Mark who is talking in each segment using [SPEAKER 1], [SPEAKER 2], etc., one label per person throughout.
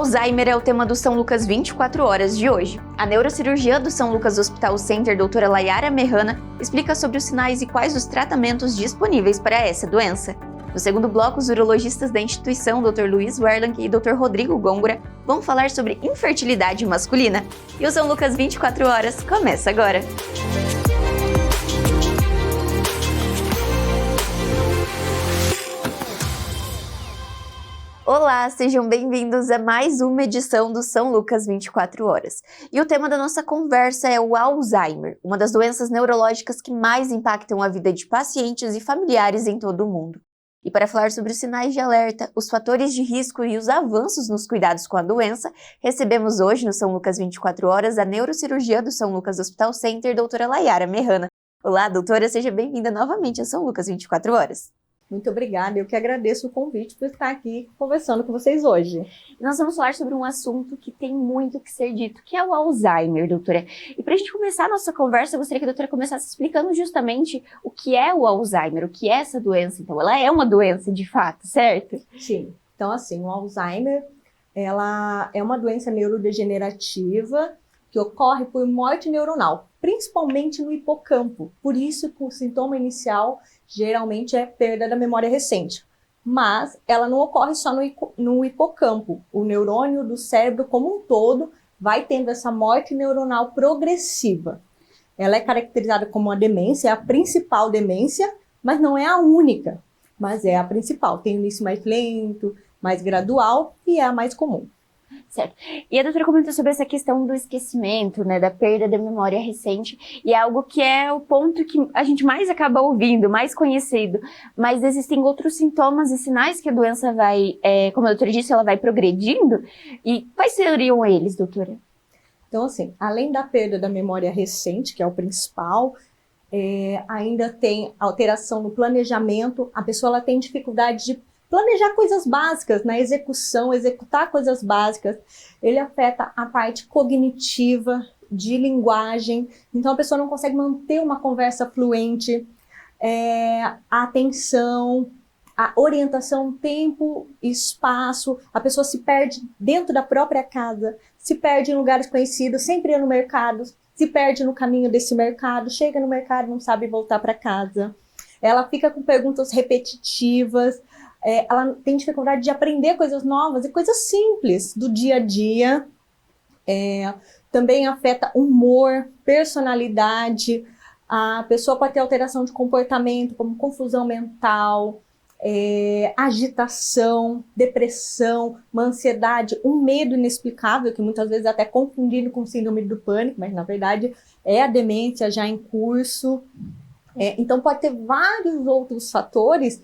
[SPEAKER 1] Alzheimer é o tema do São Lucas 24 horas de hoje. A neurocirurgiã do São Lucas Hospital Center, doutora Layara Mehana, explica sobre os sinais e quais os tratamentos disponíveis para essa doença. No segundo bloco, os urologistas da instituição, Dr. Luiz Werlang e Dr. Rodrigo Gôngora, vão falar sobre infertilidade masculina. E o São Lucas 24 horas começa agora! Olá, sejam bem-vindos a mais uma edição do São Lucas 24 horas. E o tema da nossa conversa é o Alzheimer, uma das doenças neurológicas que mais impactam a vida de pacientes e familiares em todo o mundo. E para falar sobre os sinais de alerta, os fatores de risco e os avanços nos cuidados com a doença, recebemos hoje no São Lucas 24 horas a neurocirurgiã do São Lucas Hospital Center, doutora Layara Mehana. Olá, doutora, seja bem-vinda novamente ao São Lucas 24 horas.
[SPEAKER 2] Muito obrigada, eu que agradeço o convite por estar aqui conversando com vocês hoje.
[SPEAKER 1] Nós vamos falar sobre um assunto que tem muito que ser dito, que é o Alzheimer, doutora. E para a gente começar a nossa conversa, eu gostaria que a doutora começasse explicando justamente o que é o Alzheimer, o que é essa doença. Então, ela é uma doença de fato, certo?
[SPEAKER 2] Sim, então assim, o Alzheimer, ela é uma doença neurodegenerativa que ocorre por morte neuronal, principalmente no hipocampo. Por isso que o sintoma inicial geralmente é perda da memória recente. Mas ela não ocorre só no hipocampo. O neurônio do cérebro como um todo vai tendo essa morte neuronal progressiva. Ela é caracterizada como uma demência, é a principal demência, mas não é a única, mas é a principal. Tem início mais lento, mais gradual e é a mais comum.
[SPEAKER 1] Certo. E a doutora comentou sobre essa questão do esquecimento, né, da perda da memória recente, e é algo que é o ponto que a gente mais acaba ouvindo, mais conhecido, mas existem outros sintomas e sinais que a doença vai, como a doutora disse, ela vai progredindo, e quais seriam eles, doutora?
[SPEAKER 2] Então, assim, além da perda da memória recente, que é o principal, ainda tem alteração no planejamento, a pessoa ela tem dificuldade de planejar coisas básicas, na execução, executar coisas básicas. Ele afeta a parte cognitiva, de linguagem, então a pessoa não consegue manter uma conversa fluente, a atenção, a orientação, tempo e espaço, a pessoa se perde dentro da própria casa, se perde em lugares conhecidos, sempre ia no mercado, se perde no caminho desse mercado, chega no mercado e não sabe voltar para casa. Ela fica com perguntas repetitivas, ela tem dificuldade de aprender coisas novas e coisas simples do dia a dia. Também afeta humor, personalidade. A pessoa pode ter alteração de comportamento, como confusão mental, agitação, depressão, uma ansiedade, um medo inexplicável, que muitas vezes é até confundido com síndrome do pânico, mas na verdade é a demência já em curso. Então pode ter vários outros fatores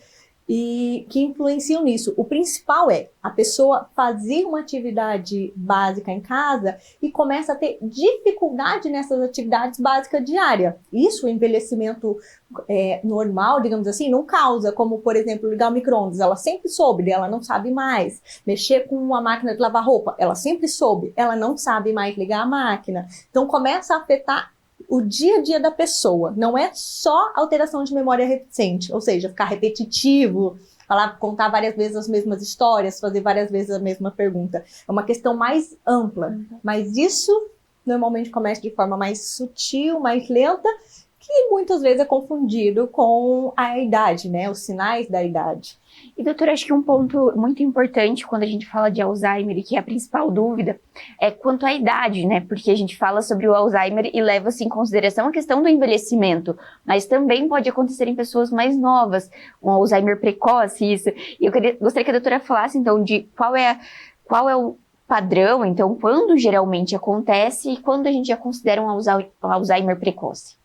[SPEAKER 2] que influenciam nisso. O principal é a pessoa fazer uma atividade básica em casa e começa a ter dificuldade nessas atividades básicas diárias. Isso, o envelhecimento normal, digamos assim, não causa, como, por exemplo, ligar o micro-ondas. Ela sempre soube, ela não sabe mais. Mexer com uma máquina de lavar roupa, ela sempre soube, ela não sabe mais ligar a máquina. Então, começa a afetar o dia a dia da pessoa, não é só alteração de memória recente, ou seja, ficar repetitivo, contar várias vezes as mesmas histórias, fazer várias vezes a mesma pergunta. É uma questão mais ampla, mas isso normalmente começa de forma mais sutil, mais lenta, que muitas vezes é confundido com a idade, né? Os sinais da idade.
[SPEAKER 1] E, doutora, acho que um ponto muito importante quando a gente fala de Alzheimer, e que é a principal dúvida, é quanto à idade, né? Porque a gente fala sobre o Alzheimer e leva-se em consideração a questão do envelhecimento, mas também pode acontecer em pessoas mais novas, um Alzheimer precoce, isso. E eu gostaria que a doutora falasse, então, de qual é o padrão, então, quando geralmente acontece e quando a gente já considera um Alzheimer precoce.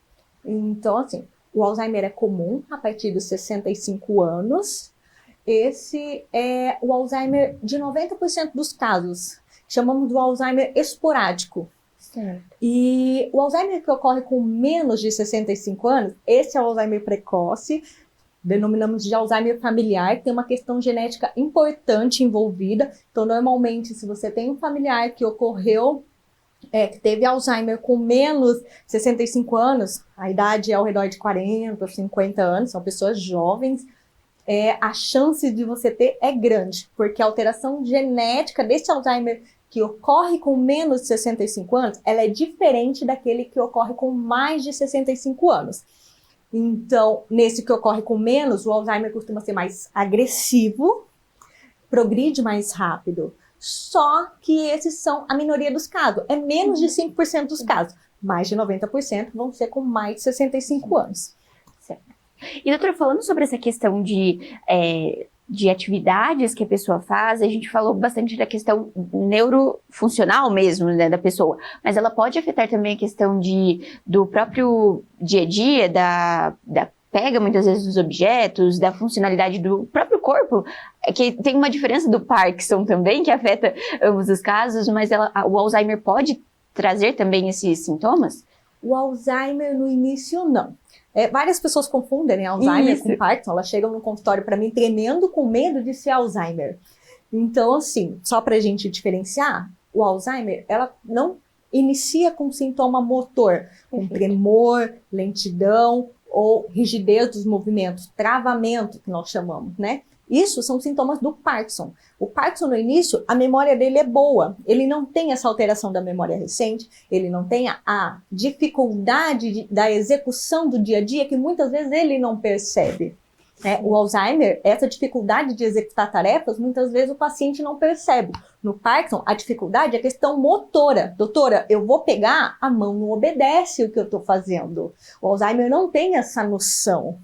[SPEAKER 2] Então, assim, o Alzheimer é comum a partir dos 65 anos. Esse é o Alzheimer de 90% dos casos. Chamamos do Alzheimer esporádico.
[SPEAKER 1] Certo.
[SPEAKER 2] E o Alzheimer que ocorre com menos de 65 anos, esse é o Alzheimer precoce. Denominamos de Alzheimer familiar, que tem uma questão genética importante envolvida. Então, normalmente, se você tem um familiar que ocorreu que teve Alzheimer com menos de 65 anos, a idade é ao redor de 40, 50 anos, são pessoas jovens, a chance de você ter é grande, porque a alteração genética desse Alzheimer que ocorre com menos de 65 anos, ela é diferente daquele que ocorre com mais de 65 anos. Então, nesse que ocorre com menos, o Alzheimer costuma ser mais agressivo, progride mais rápido. Só que esses são a minoria dos casos, é menos de 5% dos casos. Mais de 90% vão ser com mais de 65 anos.
[SPEAKER 1] Certo. E, doutora, falando sobre essa questão de atividades que a pessoa faz, a gente falou bastante da questão neurofuncional mesmo, né, da pessoa, mas ela pode afetar também a questão do próprio dia a dia, da pega muitas vezes dos objetos, da funcionalidade do próprio corpo, que tem uma diferença do Parkinson também, que afeta ambos os casos, mas o Alzheimer pode trazer também esses sintomas?
[SPEAKER 2] O Alzheimer no início não. Várias pessoas confundem, né, Alzheimer com Parkinson. Elas chegam no consultório para mim tremendo com medo de ser Alzheimer. Então, assim, só para a gente diferenciar, o Alzheimer, ela não inicia com sintoma motor, com tremor, lentidão ou rigidez dos movimentos, travamento, que nós chamamos, né? Isso são sintomas do Parkinson. O Parkinson, no início, a memória dele é boa. Ele não tem essa alteração da memória recente, ele não tem a dificuldade da execução do dia a dia, que muitas vezes ele não percebe. O Alzheimer, essa dificuldade de executar tarefas, muitas vezes o paciente não percebe. No Parkinson, a dificuldade é a questão motora. Doutora, eu vou pegar, a mão não obedece o que eu estou fazendo. O Alzheimer não tem essa noção.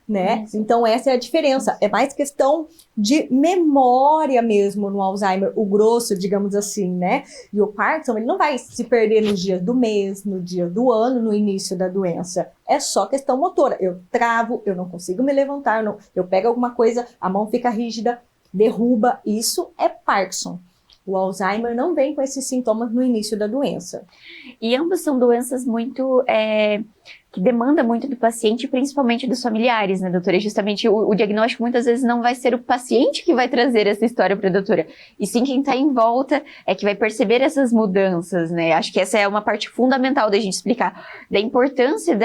[SPEAKER 2] Né? Então essa é a diferença, é mais questão de memória mesmo no Alzheimer, o grosso, digamos assim, né? E o Parkinson, ele não vai se perder nos dias do mês, no dia do ano, no início da doença, é só questão motora, eu travo, eu não consigo me levantar, eu pego alguma coisa, a mão fica rígida, derruba, isso é Parkinson. O Alzheimer não vem com esses sintomas no início da doença.
[SPEAKER 1] E ambas são doenças muito que demandam muito do paciente, principalmente dos familiares, né, doutora? E justamente o diagnóstico muitas vezes não vai ser o paciente que vai trazer essa história para a doutora, e sim quem está em volta é que vai perceber essas mudanças, né? Acho que essa é uma parte fundamental da gente explicar da importância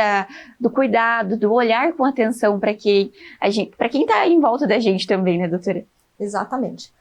[SPEAKER 1] do cuidado, do olhar com atenção para quem está em volta da gente também, né, doutora?
[SPEAKER 2] Exatamente.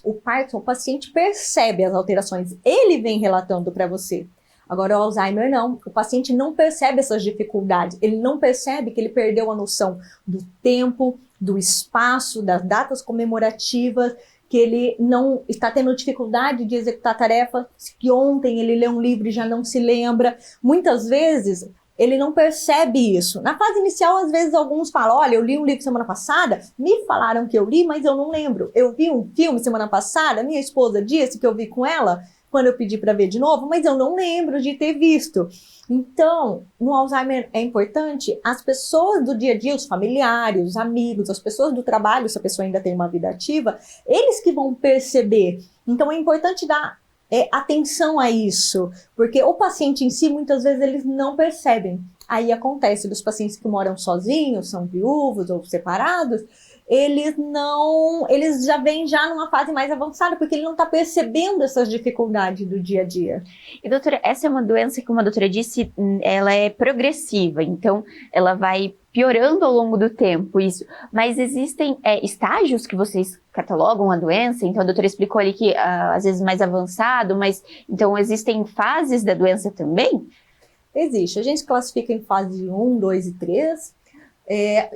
[SPEAKER 2] O Parkinson, o paciente percebe as alterações, ele vem relatando para você. Agora o Alzheimer não, o paciente não percebe essas dificuldades, ele não percebe que ele perdeu a noção do tempo, do espaço, das datas comemorativas, que ele não está tendo dificuldade de executar tarefas, que ontem ele lê um livro e já não se lembra. Muitas vezes ele não percebe isso. Na fase inicial, às vezes, alguns falam, olha, eu li um livro semana passada, me falaram que eu li, mas eu não lembro. Eu vi um filme semana passada, minha esposa disse que eu vi com ela, quando eu pedi para ver de novo, mas eu não lembro de ter visto. Então, no Alzheimer é importante as pessoas do dia a dia, os familiares, os amigos, as pessoas do trabalho, se a pessoa ainda tem uma vida ativa, eles que vão perceber. Então, é importante dar atenção a isso, porque o paciente em si, muitas vezes, eles não percebem. Aí acontece dos pacientes que moram sozinhos, são viúvos ou separados, eles já vêm já numa fase mais avançada, porque ele não está percebendo essas dificuldades do dia a dia.
[SPEAKER 1] E doutora, essa é uma doença que, como a doutora disse, ela é progressiva, então ela vai piorando ao longo do tempo, isso. Mas existem estágios que vocês catalogam a doença? Então a doutora explicou ali que às vezes mais avançado, mas então existem fases da doença também?
[SPEAKER 2] Existe, a gente classifica em fase 1, 2 e 3,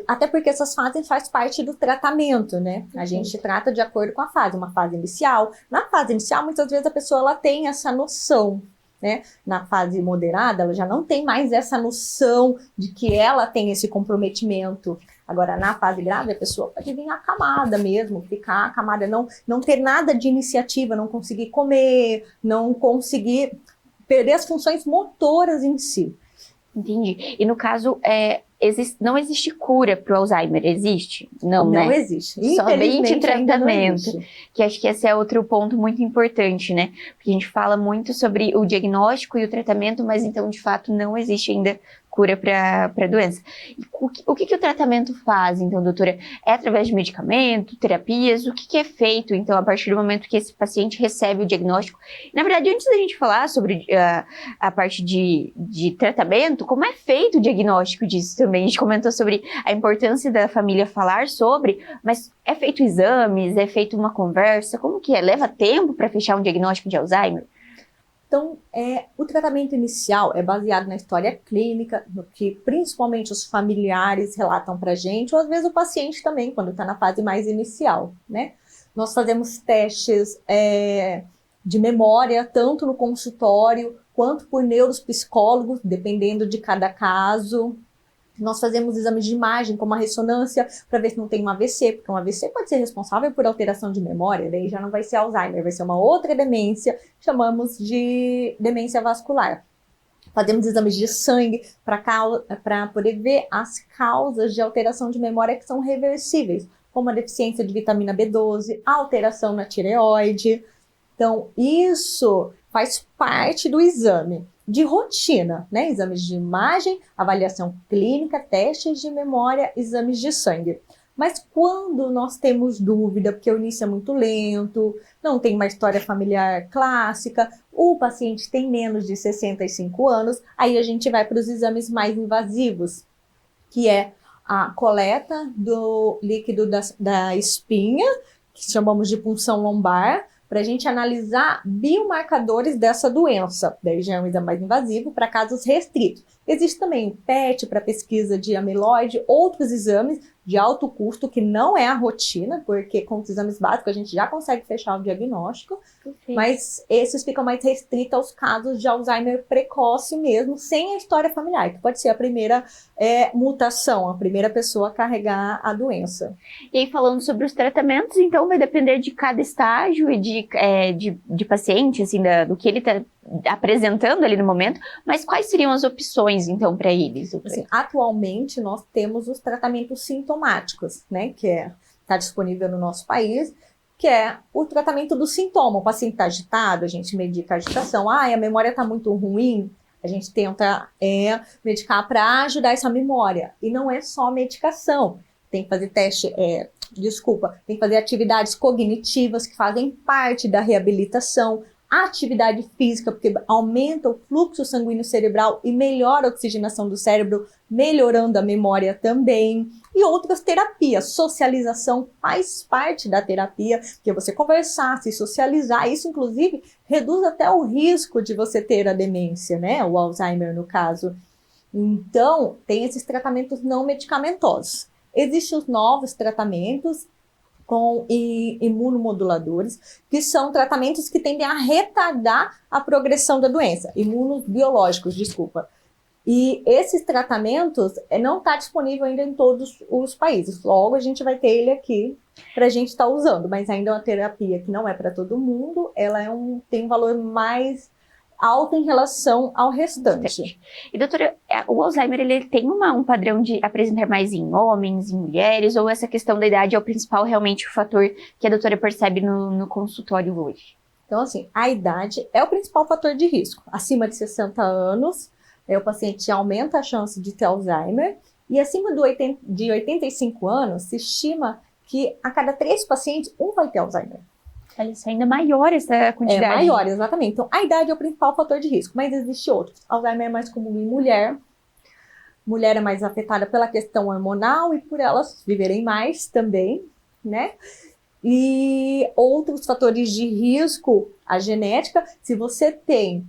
[SPEAKER 2] até porque essas fases fazem parte do tratamento, né? A gente trata de acordo com a fase, uma fase inicial. Na fase inicial, muitas vezes a pessoa ela tem essa noção, né? Na fase moderada, ela já não tem mais essa noção de que ela tem esse comprometimento. Agora, na fase grave, a pessoa pode vir acamada mesmo, ficar acamada, não ter nada de iniciativa, não conseguir comer, não conseguir perder as funções motoras em si.
[SPEAKER 1] Entendi. E no caso, não existe cura para o Alzheimer, existe? Não, né?
[SPEAKER 2] Não existe.
[SPEAKER 1] Somente tratamento. Que acho que esse é outro ponto muito importante, né? Porque a gente fala muito sobre o diagnóstico e o tratamento, mas então, de fato, não existe ainda cura para a doença. E o que o tratamento faz, então, doutora? É através de medicamento, terapias? O que é feito, então, a partir do momento que esse paciente recebe o diagnóstico? Na verdade, antes da gente falar sobre a parte de tratamento, como é feito o diagnóstico disso também? A gente comentou sobre a importância da família falar sobre, mas é feito exames, é feito uma conversa? Como que é? Leva tempo para fechar um diagnóstico de Alzheimer?
[SPEAKER 2] Então, o tratamento inicial é baseado na história clínica, no que principalmente os familiares relatam para a gente, ou às vezes o paciente também, quando está na fase mais inicial, né? Nós fazemos testes de memória, tanto no consultório, quanto por neuropsicólogos, dependendo de cada caso. Nós fazemos exames de imagem, como a ressonância, para ver se não tem um AVC, porque um AVC pode ser responsável por alteração de memória, daí já não vai ser Alzheimer, vai ser uma outra demência, chamamos de demência vascular. Fazemos exames de sangue para poder ver as causas de alteração de memória que são reversíveis, como a deficiência de vitamina B12, a alteração na tireoide. Então, isso faz parte do exame de rotina, né? Exames de imagem, avaliação clínica, testes de memória, exames de sangue. Mas quando nós temos dúvida, porque o início é muito lento, não tem uma história familiar clássica, o paciente tem menos de 65 anos, aí a gente vai para os exames mais invasivos, que é a coleta do líquido da espinha, que chamamos de punção lombar, para a gente analisar biomarcadores dessa doença. Daí já é um exame mais invasivo para casos restritos. Existe também o PET para pesquisa de amiloide, outros exames de alto custo que não é a rotina, porque com os exames básicos a gente já consegue fechar o diagnóstico, mas esses ficam mais restritos aos casos de Alzheimer precoce mesmo, sem a história familiar, que pode ser a primeira mutação, a primeira pessoa a carregar a doença.
[SPEAKER 1] E aí, falando sobre os tratamentos, então vai depender de cada estágio e de paciente, assim, do que ele está apresentando ali no momento, mas quais seriam as opções, então, para eles?
[SPEAKER 2] Assim, atualmente, nós temos os tratamentos sintomáticos, né, que está disponível no nosso país, que é o tratamento do sintoma. O paciente está agitado, a gente medica a agitação. A memória está muito ruim, a gente tenta medicar para ajudar essa memória. E não é só medicação, tem que fazer tem que fazer atividades cognitivas que fazem parte da reabilitação, a atividade física, porque aumenta o fluxo sanguíneo cerebral e melhora a oxigenação do cérebro, melhorando a memória também. E outras terapias. Socialização faz parte da terapia, que é você conversar, se socializar. Isso, inclusive, reduz até o risco de você ter a demência, né? O Alzheimer, no caso. Então, tem esses tratamentos não medicamentosos. Existem os novos tratamentos com imunomoduladores, que são tratamentos que tendem a retardar a progressão da doença, imunobiológicos, desculpa. E esses tratamentos não está disponível ainda em todos os países. Logo, a gente vai ter ele aqui para a gente estar usando, mas ainda é uma terapia que não é para todo mundo, ela tem um valor mais alto em relação ao restante.
[SPEAKER 1] E, doutora, o Alzheimer, ele tem um padrão de apresentar mais em homens, em mulheres, ou essa questão da idade é o principal, realmente, o fator que a doutora percebe no consultório hoje?
[SPEAKER 2] Então, assim, a idade é o principal fator de risco. Acima de 60 anos, o paciente aumenta a chance de ter Alzheimer, e acima de 85 anos, se estima que a cada 3 pacientes, um vai ter Alzheimer.
[SPEAKER 1] Isso é ainda maior essa quantidade.
[SPEAKER 2] É maior, exatamente. Então, a idade é o principal fator de risco, mas existe outros. Alzheimer é mais comum em mulher. Mulher é mais afetada pela questão hormonal e por elas viverem mais também, né? E outros fatores de risco, a genética. Se você tem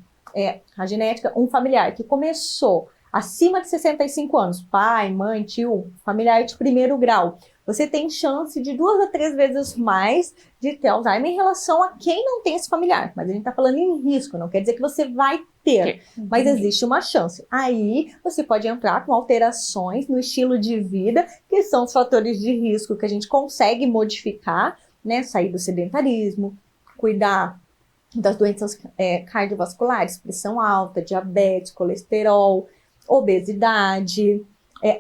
[SPEAKER 2] a genética, um familiar que começou acima de 65 anos, pai, mãe, tio, familiar de primeiro grau, você tem chance de 2 a 3 vezes mais de ter Alzheimer em relação a quem não tem esse familiar. Mas a gente está falando em risco, não quer dizer que você vai ter, mas existe uma chance. Aí você pode entrar com alterações no estilo de vida, que são os fatores de risco que a gente consegue modificar, né? Sair do sedentarismo, cuidar das doenças cardiovasculares, pressão alta, diabetes, colesterol, obesidade,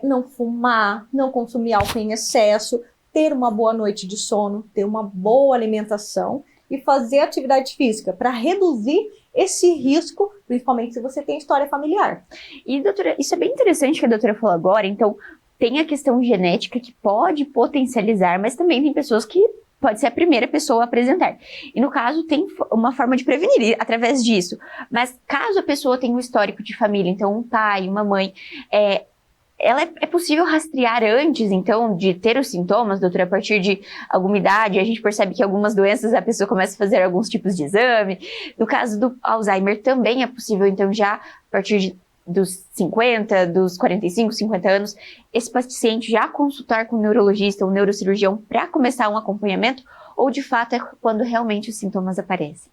[SPEAKER 2] não fumar, não consumir álcool em excesso, ter uma boa noite de sono, ter uma boa alimentação e fazer atividade física para reduzir esse risco, principalmente se você tem história familiar.
[SPEAKER 1] E, doutora, isso é bem interessante que a doutora falou agora. Então, tem a questão genética que pode potencializar, mas também tem pessoas que pode ser a primeira pessoa a apresentar. E no caso, tem uma forma de prevenir através disso. Mas caso a pessoa tenha um histórico de família, então um pai, uma mãe, é possível rastrear antes, então, de ter os sintomas, doutora, a partir de alguma idade? A gente percebe que algumas doenças a pessoa começa a fazer alguns tipos de exame. No caso do Alzheimer também é possível, então, já a partir dos 50, dos 45, 50 anos, esse paciente já consultar com um neurologista ou um neurocirurgião para começar um acompanhamento, ou de fato é quando realmente os sintomas aparecem?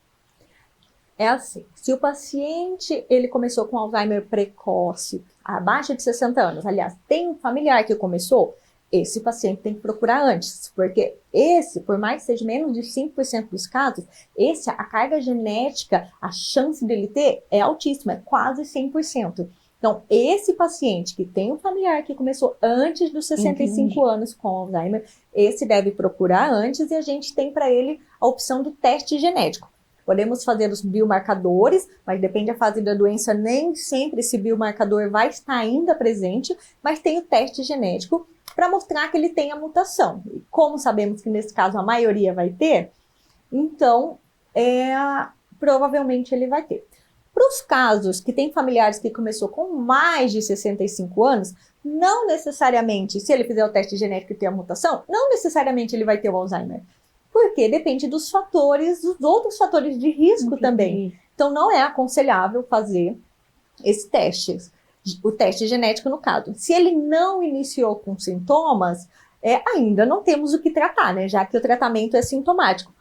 [SPEAKER 2] É assim, se o paciente ele começou com Alzheimer precoce, abaixo de 60 anos, aliás, tem um familiar que começou, esse paciente tem que procurar antes, porque esse, por mais que seja menos de 5% dos casos, a carga genética, a chance dele ter é altíssima, é quase 100%. Então, esse paciente que tem um familiar que começou antes dos 65 anos com Alzheimer, esse deve procurar antes e a gente tem para ele a opção do teste genético. Podemos fazer os biomarcadores, mas depende da fase da doença, nem sempre esse biomarcador vai estar ainda presente, mas tem o teste genético para mostrar que ele tem a mutação. E como sabemos que nesse caso a maioria vai ter, então provavelmente ele vai ter. Para os casos que tem familiares que começou com mais de 65 anos, não necessariamente, se ele fizer o teste genético e ter a mutação, não necessariamente ele vai ter o Alzheimer. Porque depende dos fatores, dos outros fatores de risco também. Então, não é aconselhável fazer esse teste, o teste genético no caso. Se ele não iniciou com sintomas, ainda não temos o que tratar, né? Já que o tratamento é sintomático.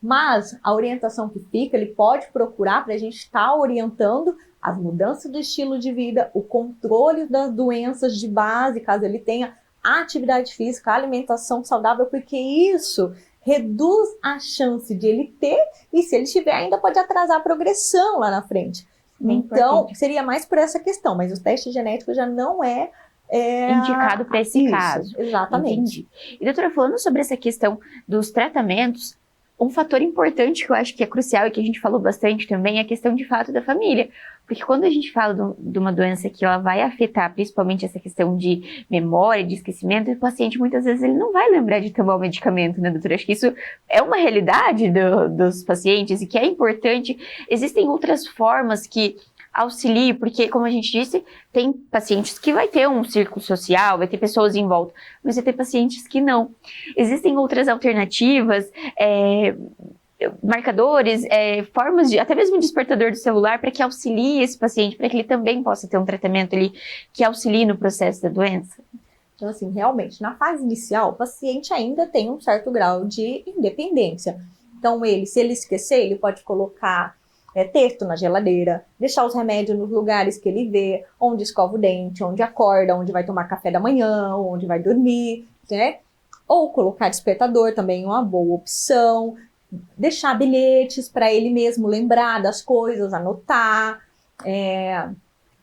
[SPEAKER 2] Mas a orientação que fica, ele pode procurar para a gente estar orientando as mudanças do estilo de vida, o controle das doenças de base, caso ele tenha atividade física, alimentação saudável, porque isso reduz a chance de ele ter, e se ele tiver, ainda pode atrasar a progressão lá na frente. Então, seria mais por essa questão, mas o teste genético já não é
[SPEAKER 1] indicado para esse caso.
[SPEAKER 2] Exatamente.
[SPEAKER 1] Entendi. E, doutora, falando sobre essa questão dos tratamentos, um fator importante que eu acho que é crucial e que a gente falou bastante também é a questão de fato da família. Porque quando a gente fala de uma doença que ela vai afetar principalmente essa questão de memória, de esquecimento, o paciente muitas vezes ele não vai lembrar de tomar o medicamento, né, doutora? Acho que isso é uma realidade dos pacientes e que é importante. Existem outras formas que auxiliem, porque, como a gente disse, tem pacientes que vai ter um círculo social, vai ter pessoas em volta, mas vai ter pacientes que não. Existem outras alternativas, marcadores, formas de, até mesmo um despertador do celular para que auxilie esse paciente, para que ele também possa ter um tratamento ali que auxilie no processo da doença?
[SPEAKER 2] Então, assim, realmente, na fase inicial, o paciente ainda tem um certo grau de independência. Então, se ele esquecer, ele pode colocar texto na geladeira, deixar os remédios nos lugares que ele vê, onde escova o dente, onde acorda, onde vai tomar café da manhã, onde vai dormir, né? Ou colocar despertador também é uma boa opção. Deixar bilhetes para ele mesmo lembrar das coisas, anotar.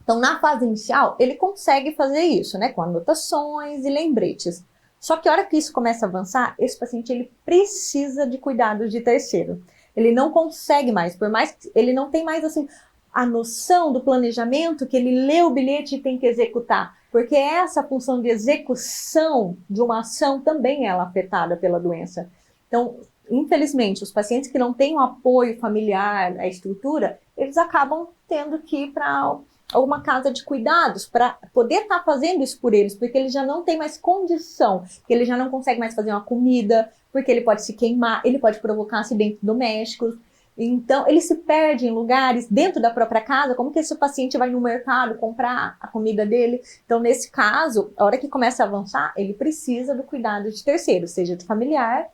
[SPEAKER 2] Então, na fase inicial, ele consegue fazer isso, né? Com anotações e lembretes. Só que a hora que isso começa a avançar, esse paciente ele precisa de cuidados de terceiro. Ele não consegue mais, por mais que ele não tem mais assim, a noção do planejamento que ele lê o bilhete e tem que executar. Porque essa função de execução de uma ação também é afetada pela doença. Então, infelizmente, os pacientes que não têm um apoio familiar, a estrutura, eles acabam tendo que ir para alguma casa de cuidados para poder estar fazendo isso por eles, porque ele já não tem mais condição, que ele já não consegue mais fazer uma comida, porque ele pode se queimar, ele pode provocar acidentes domésticos. Então, ele se perde em lugares dentro da própria casa. Como que esse paciente vai no mercado comprar a comida dele? Então, nesse caso, a hora que começa a avançar, ele precisa do cuidado de terceiros, seja de familiar,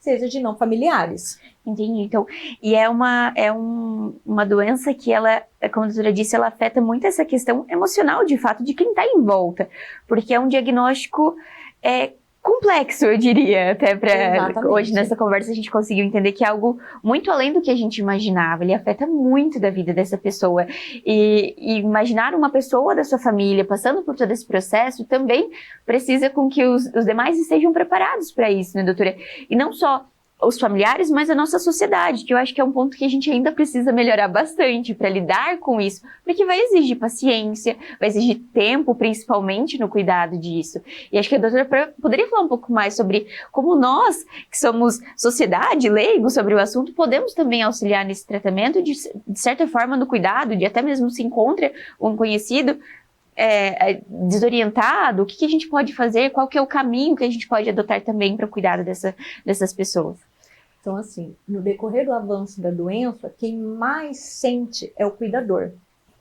[SPEAKER 2] seja de não familiares.
[SPEAKER 1] Entendi. Então, e é uma doença que ela, como a doutora disse, ela afeta muito essa questão emocional, de fato, de quem está em volta. Porque é um diagnóstico complexo, eu diria, até para hoje nessa conversa a gente conseguiu entender que é algo muito além do que a gente imaginava. Ele afeta muito da vida dessa pessoa. E imaginar uma pessoa da sua família passando por todo esse processo também precisa com que os demais estejam preparados para isso, né, doutora? E não só os familiares, mas a nossa sociedade, que eu acho que é um ponto que a gente ainda precisa melhorar bastante para lidar com isso, porque vai exigir paciência, vai exigir tempo, principalmente no cuidado disso. E acho que a doutora poderia falar um pouco mais sobre como nós, que somos sociedade, leigos sobre o assunto, podemos também auxiliar nesse tratamento, de certa forma, no cuidado, de até mesmo se encontra um conhecido desorientado, o que a gente pode fazer, qual que é o caminho que a gente pode adotar também para o cuidado dessas pessoas.
[SPEAKER 2] Então, assim, no decorrer do avanço da doença, quem mais sente é o cuidador,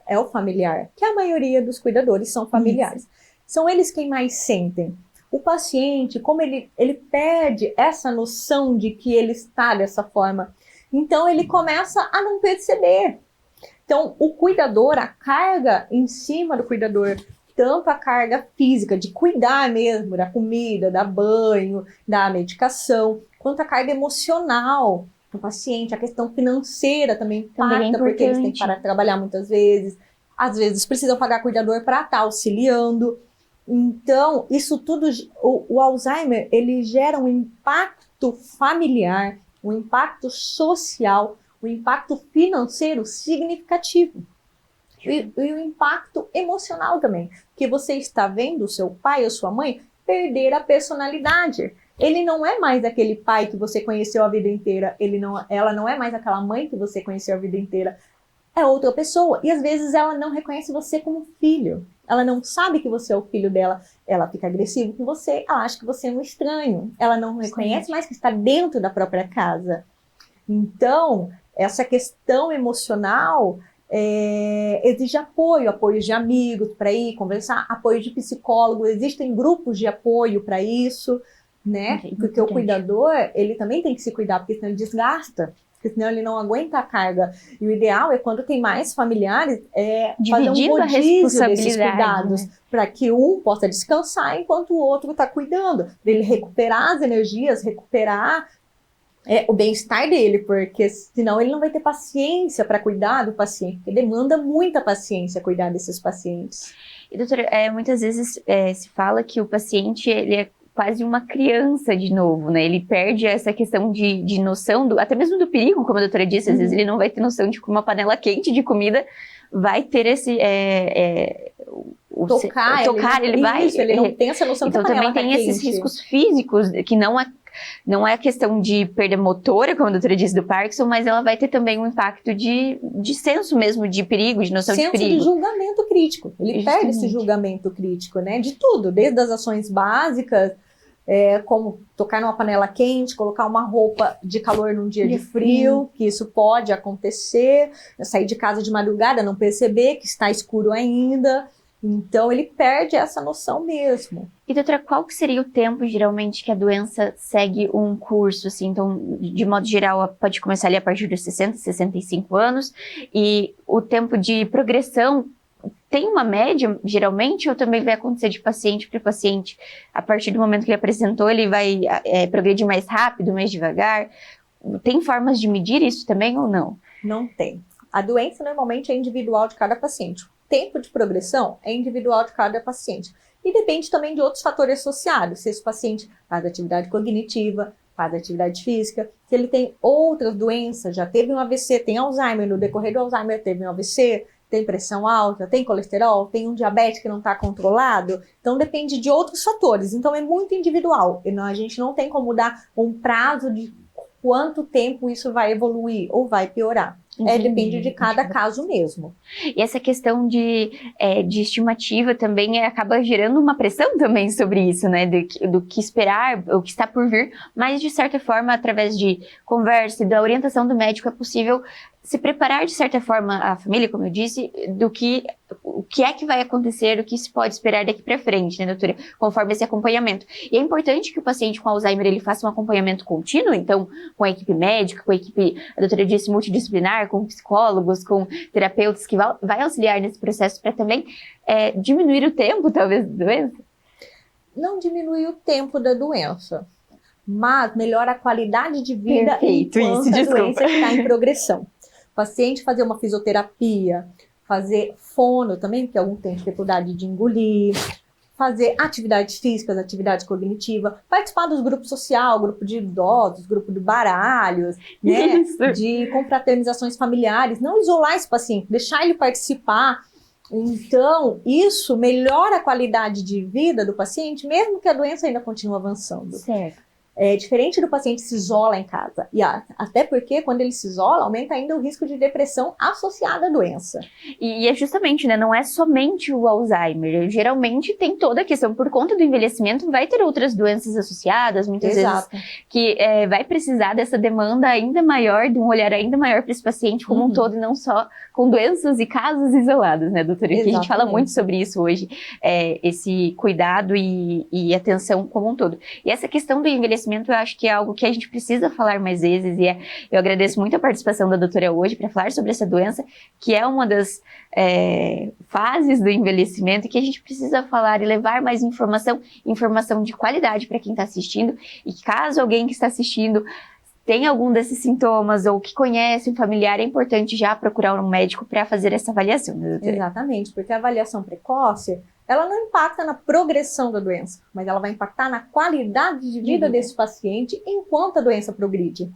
[SPEAKER 2] é o familiar, que a maioria dos cuidadores são familiares. São eles quem mais sentem. O paciente, como ele perde essa noção de que ele está dessa forma, então ele começa a não perceber. Então, o cuidador, a carga em cima do cuidador, tanto a carga física, de cuidar mesmo da comida, dar banho, da medicação, quanto a carga emocional do paciente, a questão financeira também impacta, porque eles têm que parar de trabalhar muitas vezes, às vezes precisam pagar cuidador para estar auxiliando. Então, isso tudo, o Alzheimer, ele gera um impacto familiar, um impacto social, um impacto financeiro significativo. E o impacto emocional também, porque você está vendo o seu pai ou sua mãe perder a personalidade. Ele não é mais aquele pai que você conheceu a vida inteira, ela não é mais aquela mãe que você conheceu a vida inteira, é outra pessoa. E às vezes ela não reconhece você como filho, ela não sabe que você é o filho dela, ela fica agressiva com você, ela acha que você é um estranho, ela não reconhece mais que está dentro da própria casa. Então, essa questão emocional exige apoio de amigos para ir conversar, apoio de psicólogo, existem grupos de apoio para isso, né? Porque o cuidador, ele também tem que se cuidar, porque senão ele desgasta, porque senão ele não aguenta a carga. E o ideal é quando tem mais familiares, fazer um rodízio desses cuidados, né? Para que um possa descansar enquanto o outro está cuidando, para ele recuperar as energias, recuperar o bem-estar dele, porque senão ele não vai ter paciência para cuidar do paciente, porque demanda muita paciência cuidar desses pacientes.
[SPEAKER 1] E doutora, muitas vezes se fala que o paciente, ele é quase uma criança de novo, né? Ele perde essa questão de noção, até mesmo do perigo, como a doutora disse, às vezes ele não vai ter noção de que uma panela quente de comida vai ter esse...
[SPEAKER 2] tocar, ele não tem essa noção.
[SPEAKER 1] Então também tem esses riscos físicos, que não é a questão de perda motora, como a doutora disse, do Parkinson, mas ela vai ter também um impacto de senso mesmo de perigo, de noção de perigo.
[SPEAKER 2] Senso de julgamento crítico. Ele perde esse julgamento crítico, né? De tudo, desde as ações básicas, como tocar numa panela quente, colocar uma roupa de calor num dia de frio, que isso pode acontecer, sair de casa de madrugada, não perceber que está escuro ainda. Então, ele perde essa noção mesmo.
[SPEAKER 1] E, doutora, qual que seria o tempo, geralmente, que a doença segue um curso, assim? Então, de modo geral, pode começar ali a partir dos 60, 65 anos. E o tempo de progressão tem uma média, geralmente, ou também vai acontecer de paciente para paciente? A partir do momento que ele apresentou, ele vai progredir mais rápido, mais devagar? Tem formas de medir isso também ou não?
[SPEAKER 2] Não tem. A doença, normalmente, é individual de cada paciente. Tempo de progressão é individual de cada paciente. E depende também de outros fatores associados. Se esse paciente faz atividade cognitiva, faz atividade física, se ele tem outras doenças, já teve um AVC, tem Alzheimer, no decorrer do Alzheimer teve um AVC, tem pressão alta, tem colesterol, tem um diabetes que não está controlado. Então depende de outros fatores. Então é muito individual. E a gente não tem como dar um prazo de quanto tempo isso vai evoluir ou vai piorar. Depende de cada caso mesmo.
[SPEAKER 1] E essa questão de estimativa também acaba gerando uma pressão também sobre isso, né? Do que esperar, o que está por vir, mas de certa forma, através de conversa e da orientação do médico, é possível se preparar de certa forma a família, como eu disse, o que é que vai acontecer, o que se pode esperar daqui para frente, né, doutora? Conforme esse acompanhamento. E é importante que o paciente com Alzheimer ele faça um acompanhamento contínuo, então, com a equipe médica, com a equipe, a doutora disse, multidisciplinar, com psicólogos, com terapeutas que vai auxiliar nesse processo para também diminuir o tempo, talvez, da doença?
[SPEAKER 2] Não diminui o tempo da doença, mas melhora a qualidade de vida enquanto a doença está em progressão. O paciente fazer uma fisioterapia, fazer fono também, porque alguns têm dificuldade de engolir, fazer atividades físicas, atividade cognitiva, participar dos grupos sociais, grupo de idosos, grupo de baralhos, né? De confraternizações familiares, não isolar esse paciente, deixar ele participar. Então, isso melhora a qualidade de vida do paciente, mesmo que a doença ainda continue avançando.
[SPEAKER 1] Certo.
[SPEAKER 2] É diferente do paciente se isola em casa. E até porque, quando ele se isola, aumenta ainda o risco de depressão associada à doença.
[SPEAKER 1] E é justamente, né? Não é somente o Alzheimer. Geralmente tem toda a questão, por conta do envelhecimento, vai ter outras doenças associadas, muitas vezes, que vai precisar dessa demanda ainda maior, de um olhar ainda maior para esse paciente como um todo, e não só com doenças e casos isolados, né, doutora? Que a gente fala muito sobre isso hoje, esse cuidado e atenção como um todo. E essa questão do envelhecimento, eu acho que é algo que a gente precisa falar mais vezes, e eu agradeço muito a participação da doutora hoje para falar sobre essa doença, que é uma das fases do envelhecimento, que a gente precisa falar e levar mais informação de qualidade para quem está assistindo, e que caso alguém que está assistindo tem algum desses sintomas ou que conhece um familiar, é importante já procurar um médico para fazer essa avaliação, né, doutora?
[SPEAKER 2] Exatamente, porque a avaliação precoce, ela não impacta na progressão da doença, mas ela vai impactar na qualidade de vida desse paciente enquanto a doença progride.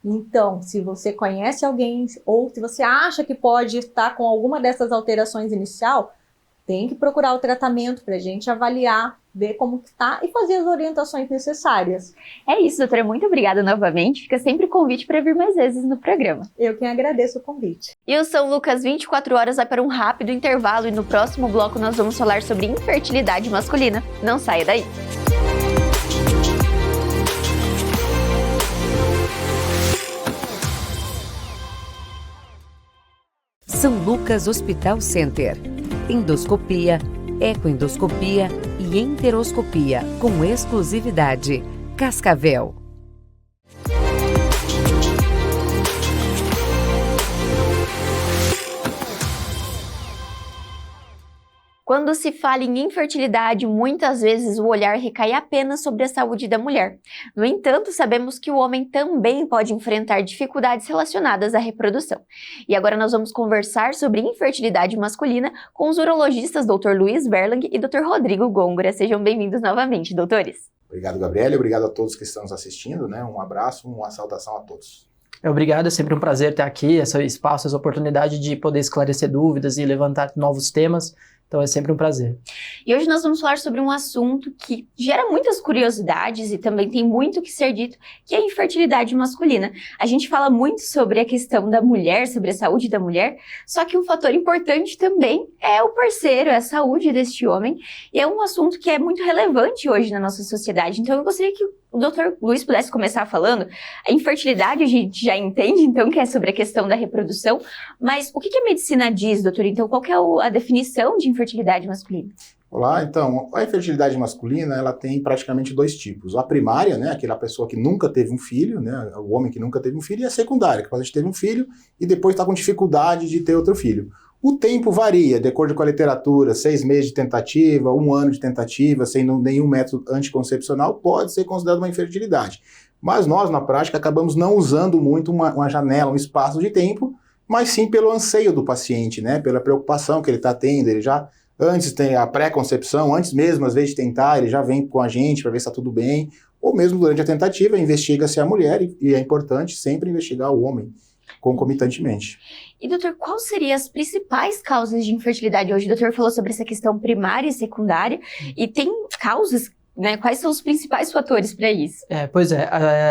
[SPEAKER 2] Então, se você conhece alguém ou se você acha que pode estar com alguma dessas alterações inicial, tem que procurar o tratamento para a gente avaliar, ver como que está e fazer as orientações necessárias.
[SPEAKER 1] É isso, doutora. Muito obrigada novamente. Fica sempre o convite para vir mais vezes no programa.
[SPEAKER 2] Eu quem agradeço o convite.
[SPEAKER 1] E o São Lucas 24 Horas vai para um rápido intervalo e no próximo bloco nós vamos falar sobre infertilidade masculina. Não saia daí.
[SPEAKER 3] São Lucas Hospital Center. Endoscopia, ecoendoscopia e enteroscopia com exclusividade. Cascavel.
[SPEAKER 1] Quando se fala em infertilidade, muitas vezes o olhar recai apenas sobre a saúde da mulher. No entanto, sabemos que o homem também pode enfrentar dificuldades relacionadas à reprodução. E agora nós vamos conversar sobre infertilidade masculina com os urologistas Dr. Luiz Berlang e Dr. Rodrigo Gôngora. Sejam bem-vindos novamente, doutores.
[SPEAKER 4] Obrigado, Gabriela. Obrigado a todos que estão nos assistindo, né? Um abraço, uma saudação a todos.
[SPEAKER 5] Obrigado, é sempre um prazer ter aqui, esse espaço, essa oportunidade de poder esclarecer dúvidas e levantar novos temas. Então é sempre um prazer.
[SPEAKER 1] E hoje nós vamos falar sobre um assunto que gera muitas curiosidades e também tem muito que ser dito, que é a infertilidade masculina. A gente fala muito sobre a questão da mulher, sobre a saúde da mulher, só que um fator importante também é o parceiro, é a saúde deste homem, e é um assunto que é muito relevante hoje na nossa sociedade. Então eu gostaria que o Dr. Luiz pudesse começar falando. A infertilidade a gente já entende, então, que é sobre a questão da reprodução, mas o que a medicina diz, doutor? Então, qual que é a definição de infertilidade masculina?
[SPEAKER 4] Olá, então, a infertilidade masculina, ela tem praticamente dois tipos. A primária, né, aquela pessoa que nunca teve um filho, né, o homem que nunca teve um filho, e a secundária, que pode ter um filho e depois está com dificuldade de ter outro filho. O tempo varia, de acordo com a literatura, 6 meses de tentativa, 1 ano de tentativa, sem nenhum método anticoncepcional, pode ser considerado uma infertilidade. Mas nós, na prática, acabamos não usando muito uma janela, um espaço de tempo, mas sim pelo anseio do paciente, né? Pela preocupação que ele está tendo. Ele já, antes tem a pré-concepção, antes mesmo, às vezes, de tentar, ele já vem com a gente para ver se está tudo bem, ou mesmo durante a tentativa, investiga-se a mulher, e é importante sempre investigar o homem concomitantemente.
[SPEAKER 1] E, doutor, quais seriam as principais causas de infertilidade hoje? O doutor falou sobre essa questão primária e secundária, e tem causas, né? Quais são os principais fatores para isso?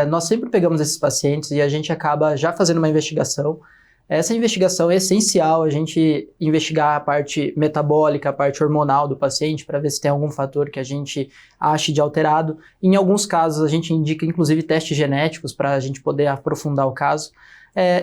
[SPEAKER 5] Nós sempre pegamos esses pacientes e a gente acaba já fazendo uma investigação. Essa investigação é essencial, a gente investigar a parte metabólica, a parte hormonal do paciente, para ver se tem algum fator que a gente ache de alterado. Em alguns casos, a gente indica, inclusive, testes genéticos para a gente poder aprofundar o caso.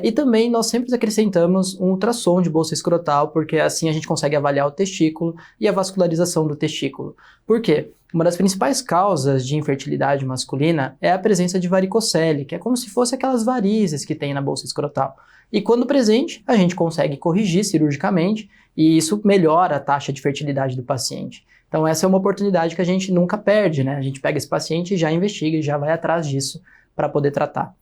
[SPEAKER 5] E também nós sempre acrescentamos um ultrassom de bolsa escrotal, porque assim a gente consegue avaliar o testículo e a vascularização do testículo. Por quê? Uma das principais causas de infertilidade masculina é a presença de varicocele, que é como se fosse aquelas varizes que tem na bolsa escrotal. E quando presente, a gente consegue corrigir cirurgicamente e isso melhora a taxa de fertilidade do paciente. Então essa é uma oportunidade que a gente nunca perde, né? A gente pega esse paciente e já investiga e já vai atrás disso para poder tratar.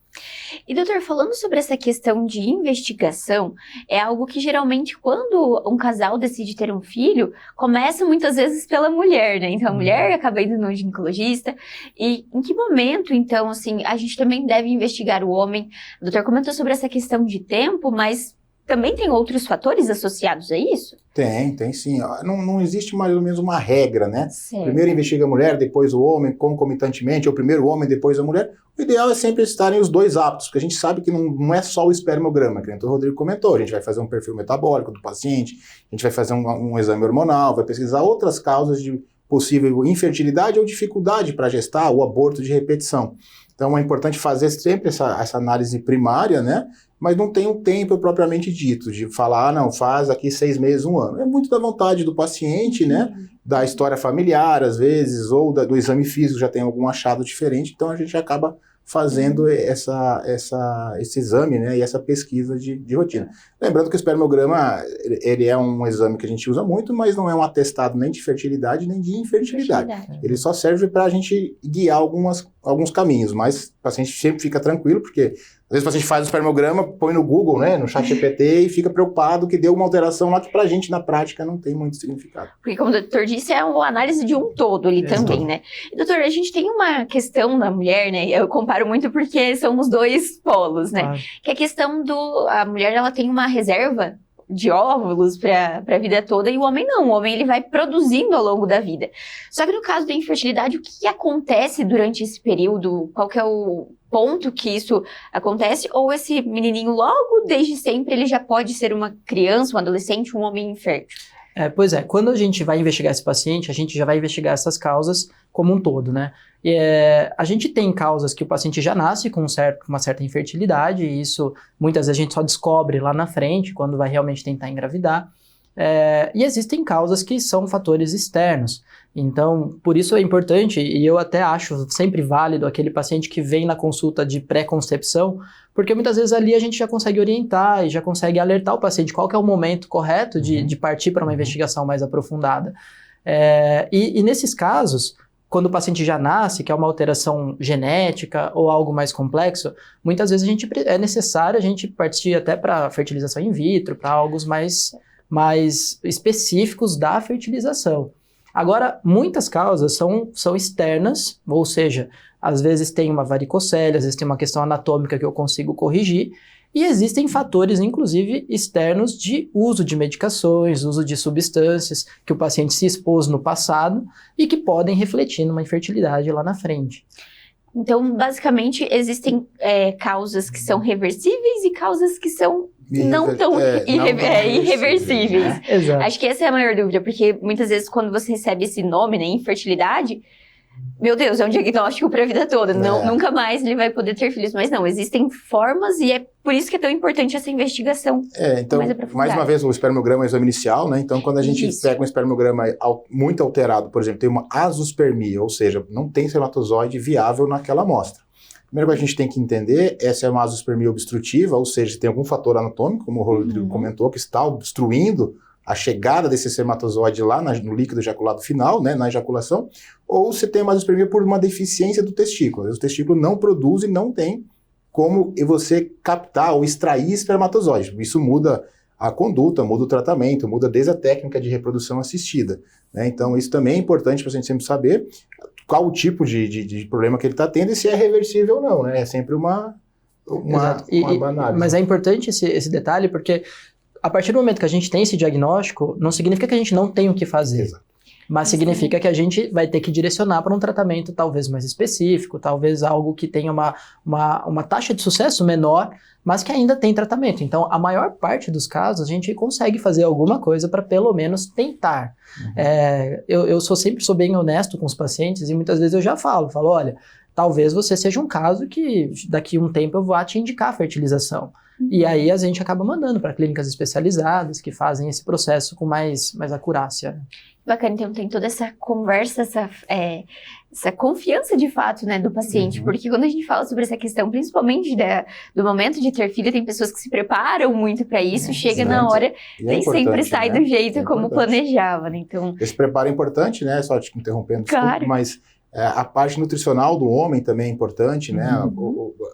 [SPEAKER 1] E, doutor, falando sobre essa questão de investigação, é algo que geralmente quando um casal decide ter um filho, começa muitas vezes pela mulher, né? Então a mulher acaba indo no ginecologista. E em que momento, então, assim, a gente também deve investigar o homem? O doutor comentou sobre essa questão de tempo, mas também tem outros fatores associados a isso?
[SPEAKER 4] Tem sim. Não existe mais ou menos uma regra, né?
[SPEAKER 1] Certo.
[SPEAKER 4] Primeiro investiga a mulher, depois o homem, concomitantemente, ou primeiro o homem, depois a mulher. O ideal é sempre estarem os dois aptos, porque a gente sabe que não é só o espermograma, que o Rodrigo comentou. A gente vai fazer um perfil metabólico do paciente, a gente vai fazer um exame hormonal, vai pesquisar outras causas de possível infertilidade ou dificuldade para gestar, ou aborto de repetição. Então é importante fazer sempre essa análise primária, né? Mas não tem um tempo propriamente dito, de falar, não, faz aqui 6 meses, 1 ano. É muito da vontade do paciente, né? Da história familiar, às vezes, ou do exame físico, já tem algum achado diferente, então a gente acaba fazendo esse exame, né, e essa pesquisa de rotina. Lembrando que o espermograma, ele é um exame que a gente usa muito, mas não é um atestado nem de fertilidade, nem de infertilidade. Ele só serve para a gente guiar alguns caminhos, mas o paciente sempre fica tranquilo, porque às vezes o paciente faz o espermograma, põe no Google, né, no ChatGPT, e fica preocupado que deu uma alteração lá que pra gente, na prática, não tem muito significado.
[SPEAKER 1] Porque, como o doutor disse, é uma análise de um todo ali também, né? E, doutor, a gente tem uma questão da mulher, né? Eu comparo muito porque são os dois polos, né? Que é a questão a mulher, ela tem uma reserva de óvulos para a vida toda, e o homem não. O homem, ele vai produzindo ao longo da vida. Só que no caso da infertilidade, o que acontece durante esse período? Qual que é o ponto que isso acontece? Ou esse menininho logo, desde sempre, ele já pode ser uma criança, um adolescente, um homem infértil?
[SPEAKER 5] Pois é, quando a gente vai investigar esse paciente, a gente já vai investigar essas causas como um todo, né? A gente tem causas que o paciente já nasce com uma certa infertilidade, e isso muitas vezes a gente só descobre lá na frente, quando vai realmente tentar engravidar. E existem causas que são fatores externos. Então, por isso é importante, e eu até acho sempre válido aquele paciente que vem na consulta de pré-concepção, porque muitas vezes ali a gente já consegue orientar e já consegue alertar o paciente qual que é o momento correto de partir para uma investigação mais aprofundada. E nesses casos, quando o paciente já nasce, que é uma alteração genética ou algo mais complexo, muitas vezes é necessário a gente partir até para fertilização in vitro, para algo mais específicos da fertilização. Agora, muitas causas são externas, ou seja, às vezes tem uma varicocele, às vezes tem uma questão anatômica que eu consigo corrigir, e existem fatores, inclusive, externos de uso de medicações, uso de substâncias que o paciente se expôs no passado e que podem refletir numa infertilidade lá na frente.
[SPEAKER 1] Então, basicamente, existem causas que são reversíveis e causas que são não tão irreversíveis.
[SPEAKER 5] Né? Exato.
[SPEAKER 1] Acho que essa é a maior dúvida, porque muitas vezes quando você recebe esse nome, né, infertilidade, meu Deus, é um diagnóstico para a vida toda, nunca mais ele vai poder ter filhos. Mas não, existem formas, e é por isso que é tão importante essa investigação.
[SPEAKER 4] Então, mais uma vez, o espermograma é o exame inicial, né? Então, quando a gente pega um espermograma muito alterado, por exemplo, tem uma azospermia, ou seja, não tem espermatozoide viável naquela amostra. Primeiro que a gente tem que entender, essa é uma azospermia obstrutiva, ou seja, tem algum fator anatômico, como o Rodrigo comentou, que está obstruindo a chegada desse espermatozoide lá no líquido ejaculado final, né, na ejaculação, ou você tem uma azospermia por uma deficiência do testículo. O testículo não produz e não tem como você captar ou extrair espermatozoide. Isso muda a conduta, muda o tratamento, muda desde a técnica de reprodução assistida, né? Então isso também é importante para a gente sempre saber qual o tipo de problema que ele está tendo e se é reversível ou não, né? É sempre uma análise.
[SPEAKER 5] Mas é importante esse detalhe, porque a partir do momento que a gente tem esse diagnóstico, não significa que a gente não tem o que fazer.
[SPEAKER 4] Exato.
[SPEAKER 5] Mas significa que a gente vai ter que direcionar para um tratamento talvez mais específico, talvez algo que tenha uma taxa de sucesso menor, mas que ainda tem tratamento. Então, a maior parte dos casos, a gente consegue fazer alguma coisa para pelo menos tentar. Eu sempre sou bem honesto com os pacientes, e muitas vezes eu já falo, olha, talvez você seja um caso que daqui a um tempo eu vou te indicar a fertilização. E aí a gente acaba mandando para clínicas especializadas que fazem esse processo com mais acurácia.
[SPEAKER 1] Bacana, então tem toda essa conversa, essa confiança de fato, né, do paciente, porque quando a gente fala sobre essa questão, principalmente do momento de ter filho, tem pessoas que se preparam muito para isso, chega na hora, nem sempre sai, né, do jeito como planejava, né, então...
[SPEAKER 4] Esse preparo é importante, né, só te interrompendo, desculpa, mas A parte nutricional do homem também é importante, né?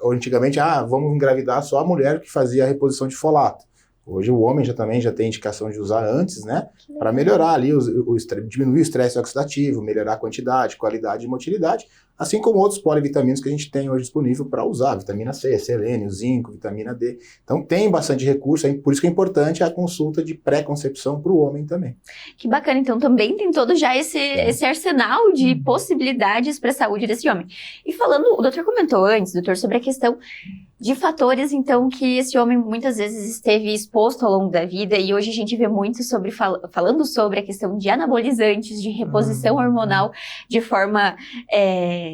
[SPEAKER 4] Antigamente, vamos engravidar só a mulher que fazia a reposição de folato. Hoje o homem também já tem indicação de usar antes, né? Para melhorar ali, diminuir o estresse oxidativo, melhorar a quantidade, qualidade e motilidade, assim como outros polivitaminos que a gente tem hoje disponível para usar, vitamina C, selênio, zinco, vitamina D. Então tem bastante recurso, por isso que é importante a consulta de pré-concepção para o homem também.
[SPEAKER 1] Que bacana, então também tem todo já esse arsenal de possibilidades para a saúde desse homem. E falando, o doutor comentou antes, doutor, sobre a questão de fatores, então, que esse homem muitas vezes esteve exposto ao longo da vida, e hoje a gente vê muito falando sobre a questão de anabolizantes, de reposição hormonal de forma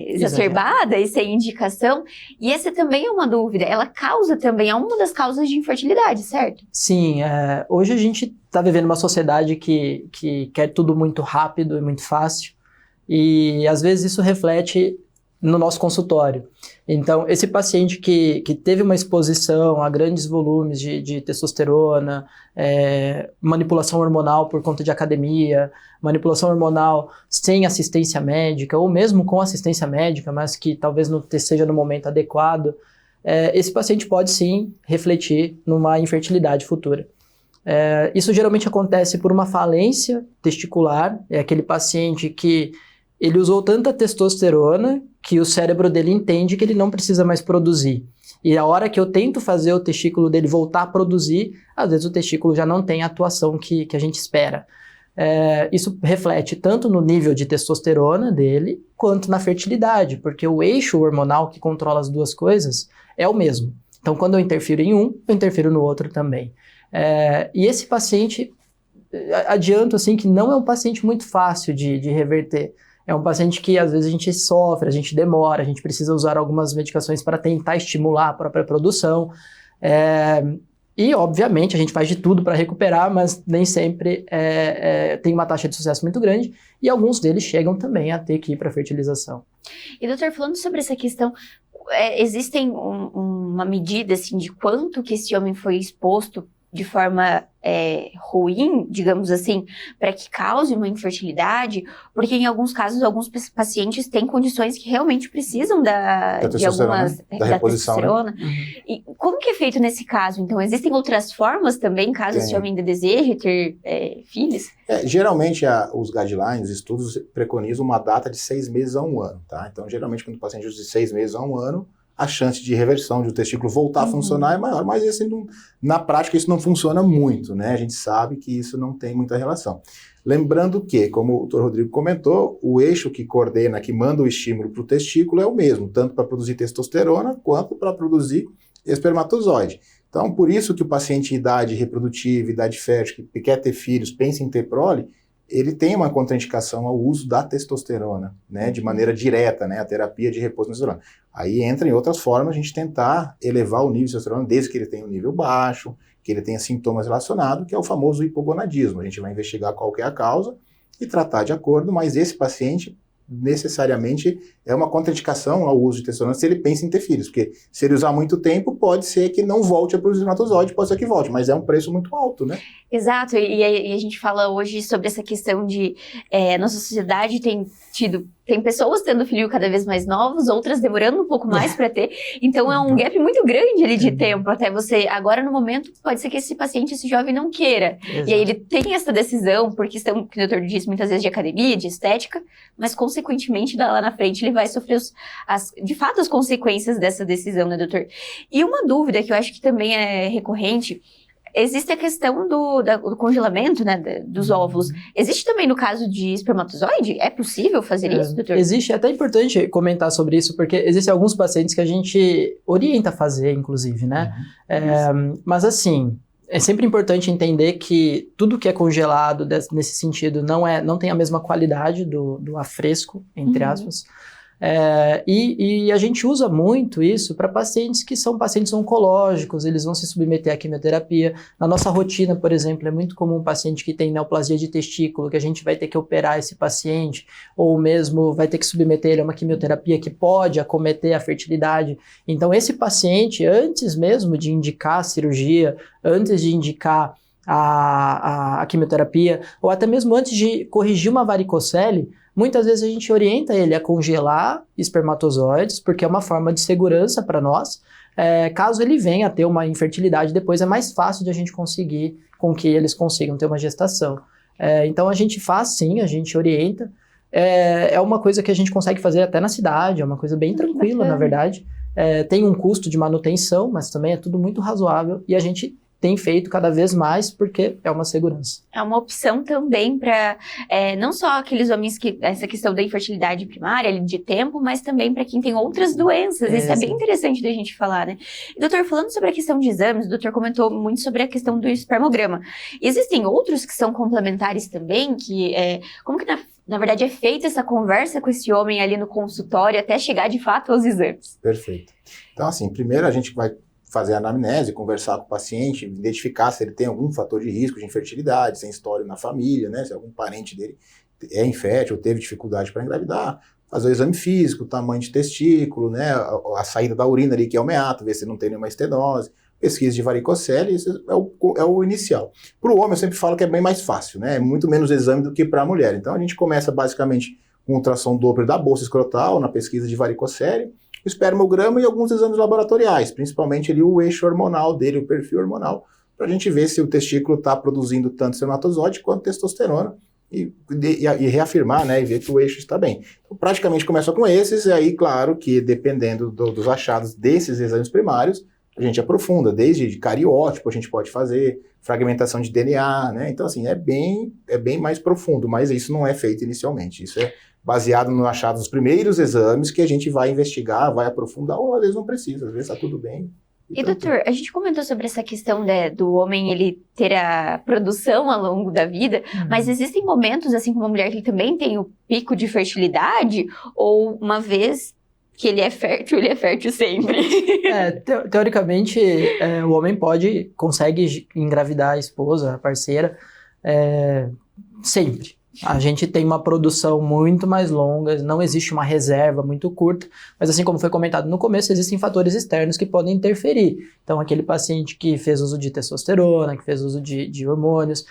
[SPEAKER 1] exacerbada e sem indicação, e essa também é uma dúvida, ela causa também, é uma das causas de infertilidade, certo?
[SPEAKER 5] Sim, hoje a gente está vivendo uma sociedade que quer tudo muito rápido e muito fácil, e às vezes isso reflete no nosso consultório. Então, esse paciente que teve uma exposição a grandes volumes de testosterona, manipulação hormonal por conta de academia, manipulação hormonal sem assistência médica, ou mesmo com assistência médica, mas que talvez não seja no momento adequado, esse paciente pode sim refletir numa infertilidade futura. Isso geralmente acontece por uma falência testicular, é aquele paciente que ele usou tanta testosterona que o cérebro dele entende que ele não precisa mais produzir. E a hora que eu tento fazer o testículo dele voltar a produzir, às vezes o testículo já não tem a atuação que a gente espera. Isso reflete tanto no nível de testosterona dele, quanto na fertilidade, porque o eixo hormonal que controla as duas coisas é o mesmo. Então, quando eu interfiro em um, eu interfiro no outro também. E esse paciente, adianto assim, que não é um paciente muito fácil de reverter. É um paciente que às vezes a gente sofre, a gente demora, a gente precisa usar algumas medicações para tentar estimular a própria produção. E, obviamente, a gente faz de tudo para recuperar, mas nem sempre tem uma taxa de sucesso muito grande. E alguns deles chegam também a ter que ir para a fertilização.
[SPEAKER 1] E, doutor, falando sobre essa questão, existem uma medida assim, de quanto que esse homem foi exposto de forma ruim, digamos assim, para que cause uma infertilidade, porque em alguns casos, alguns pacientes têm condições que realmente precisam da reposição, testosterona. Né? E como que é feito nesse caso? Então, existem outras formas também, caso esse homem ainda deseje ter filhos?
[SPEAKER 4] Geralmente, os guidelines, os estudos preconizam uma data de 6 meses a 1 ano, tá? Então, geralmente, quando o paciente usa de 6 meses a 1 ano, a chance de reversão de o testículo voltar a funcionar é maior, mas na prática isso não funciona muito, né? A gente sabe que isso não tem muita relação. Lembrando que, como o Dr. Rodrigo comentou, o eixo que coordena, que manda o estímulo para o testículo é o mesmo, tanto para produzir testosterona quanto para produzir espermatozoide. Então, por isso que o paciente em idade reprodutiva, idade fértil, que quer ter filhos, pensa em ter prole, ele tem uma contraindicação ao uso da testosterona, né, de maneira direta, né, a terapia de repouso da testosterona. Aí entra em outras formas a gente tentar elevar o nível de testosterona, desde que ele tenha um nível baixo, que ele tenha sintomas relacionados, que é o famoso hipogonadismo. A gente vai investigar qual que é a causa e tratar de acordo, mas esse paciente necessariamente é uma contraindicação ao uso de testosterona se ele pensa em ter filhos, porque se ele usar muito tempo, pode ser que não volte a produzir espermatozoide, pode ser que volte, mas é um preço muito alto, né?
[SPEAKER 1] Exato, e a gente fala hoje sobre essa questão de nossa sociedade tem pessoas tendo filho cada vez mais novos, outras demorando um pouco mais para ter, então é um gap muito grande ali de tempo, até você, agora no momento, pode ser que esse paciente, esse jovem não queira, Exato. E aí ele tem essa decisão, por questão, que o doutor disse muitas vezes, de academia, de estética, mas consequentemente lá na frente ele vai sofrer de fato as consequências dessa decisão, né, doutor? E uma dúvida que eu acho que também é recorrente, existe a questão do congelamento, né, dos óvulos. Existe também no caso de espermatozoide? É possível fazer isso, doutor?
[SPEAKER 5] Existe, é até importante comentar sobre isso, porque existem alguns pacientes que a gente orienta a fazer, inclusive, né? Mas assim, é sempre importante entender que tudo que é congelado nesse sentido não tem a mesma qualidade do afresco, entre aspas. E a gente usa muito isso para pacientes que são pacientes oncológicos, eles vão se submeter à quimioterapia. Na nossa rotina, por exemplo, é muito comum um paciente que tem neoplasia de testículo, que a gente vai ter que operar esse paciente, ou mesmo vai ter que submeter ele a uma quimioterapia que pode acometer a fertilidade. Então, esse paciente, antes mesmo de indicar a cirurgia, antes de indicar a a quimioterapia, ou até mesmo antes de corrigir uma varicocele, muitas vezes a gente orienta ele a congelar espermatozoides, porque é uma forma de segurança para nós. Caso ele venha a ter uma infertilidade, depois é mais fácil de a gente conseguir com que eles consigam ter uma gestação. Então a gente faz sim, a gente orienta. É uma coisa que a gente consegue fazer até na cidade, é uma coisa bem tranquila, na verdade. Tem um custo de manutenção, mas também é tudo muito razoável e a gente tem feito cada vez mais porque é uma segurança.
[SPEAKER 1] É uma opção também para não só aqueles homens que essa questão da infertilidade primária, de tempo, mas também para quem tem outras doenças. Isso é bem interessante da gente falar, né? E, doutor, falando sobre a questão de exames, o doutor comentou muito sobre a questão do espermograma. Existem outros que são complementares também, que como que na verdade é feita essa conversa com esse homem ali no consultório até chegar de fato aos exames?
[SPEAKER 4] Perfeito. Então, assim, primeiro a gente vai fazer a anamnese, conversar com o paciente, identificar se ele tem algum fator de risco de infertilidade, se tem história na família, né, se algum parente dele é infértil, teve dificuldade para engravidar, fazer o exame físico, tamanho de testículo, né, a saída da urina ali, que é o meato, ver se não tem nenhuma estenose, pesquisa de varicocele, isso é o inicial. Para o homem, eu sempre falo que é bem mais fácil, né, é muito menos exame do que para a mulher. Então, a gente começa basicamente com ultrassom Doppler da bolsa escrotal, na pesquisa de varicocele, o espermograma e alguns exames laboratoriais, principalmente ali o eixo hormonal dele, o perfil hormonal, para a gente ver se o testículo está produzindo tanto espermatozoide quanto testosterona e reafirmar, né, e ver que o eixo está bem. Então, praticamente começa com esses, e aí, claro, que dependendo dos achados desses exames primários, a gente aprofunda, desde cariótipo a gente pode fazer, fragmentação de DNA, né, então assim, é bem mais profundo, mas isso não é feito inicialmente, isso é baseado no achado dos primeiros exames que a gente vai investigar, vai aprofundar, ou às vezes não precisa, às vezes está tudo bem.
[SPEAKER 1] E doutor, a gente comentou sobre essa questão do homem ele ter a produção ao longo da vida, mas existem momentos, assim como a mulher, que ele também tem o pico de fertilidade, ou uma vez que ele é fértil sempre?
[SPEAKER 5] Teoricamente, o homem consegue engravidar a esposa, a parceira, sempre. A gente tem uma produção muito mais longa, não existe uma reserva muito curta, mas assim como foi comentado no começo, existem fatores externos que podem interferir. Então, aquele paciente que fez uso de testosterona, que fez uso de hormônios,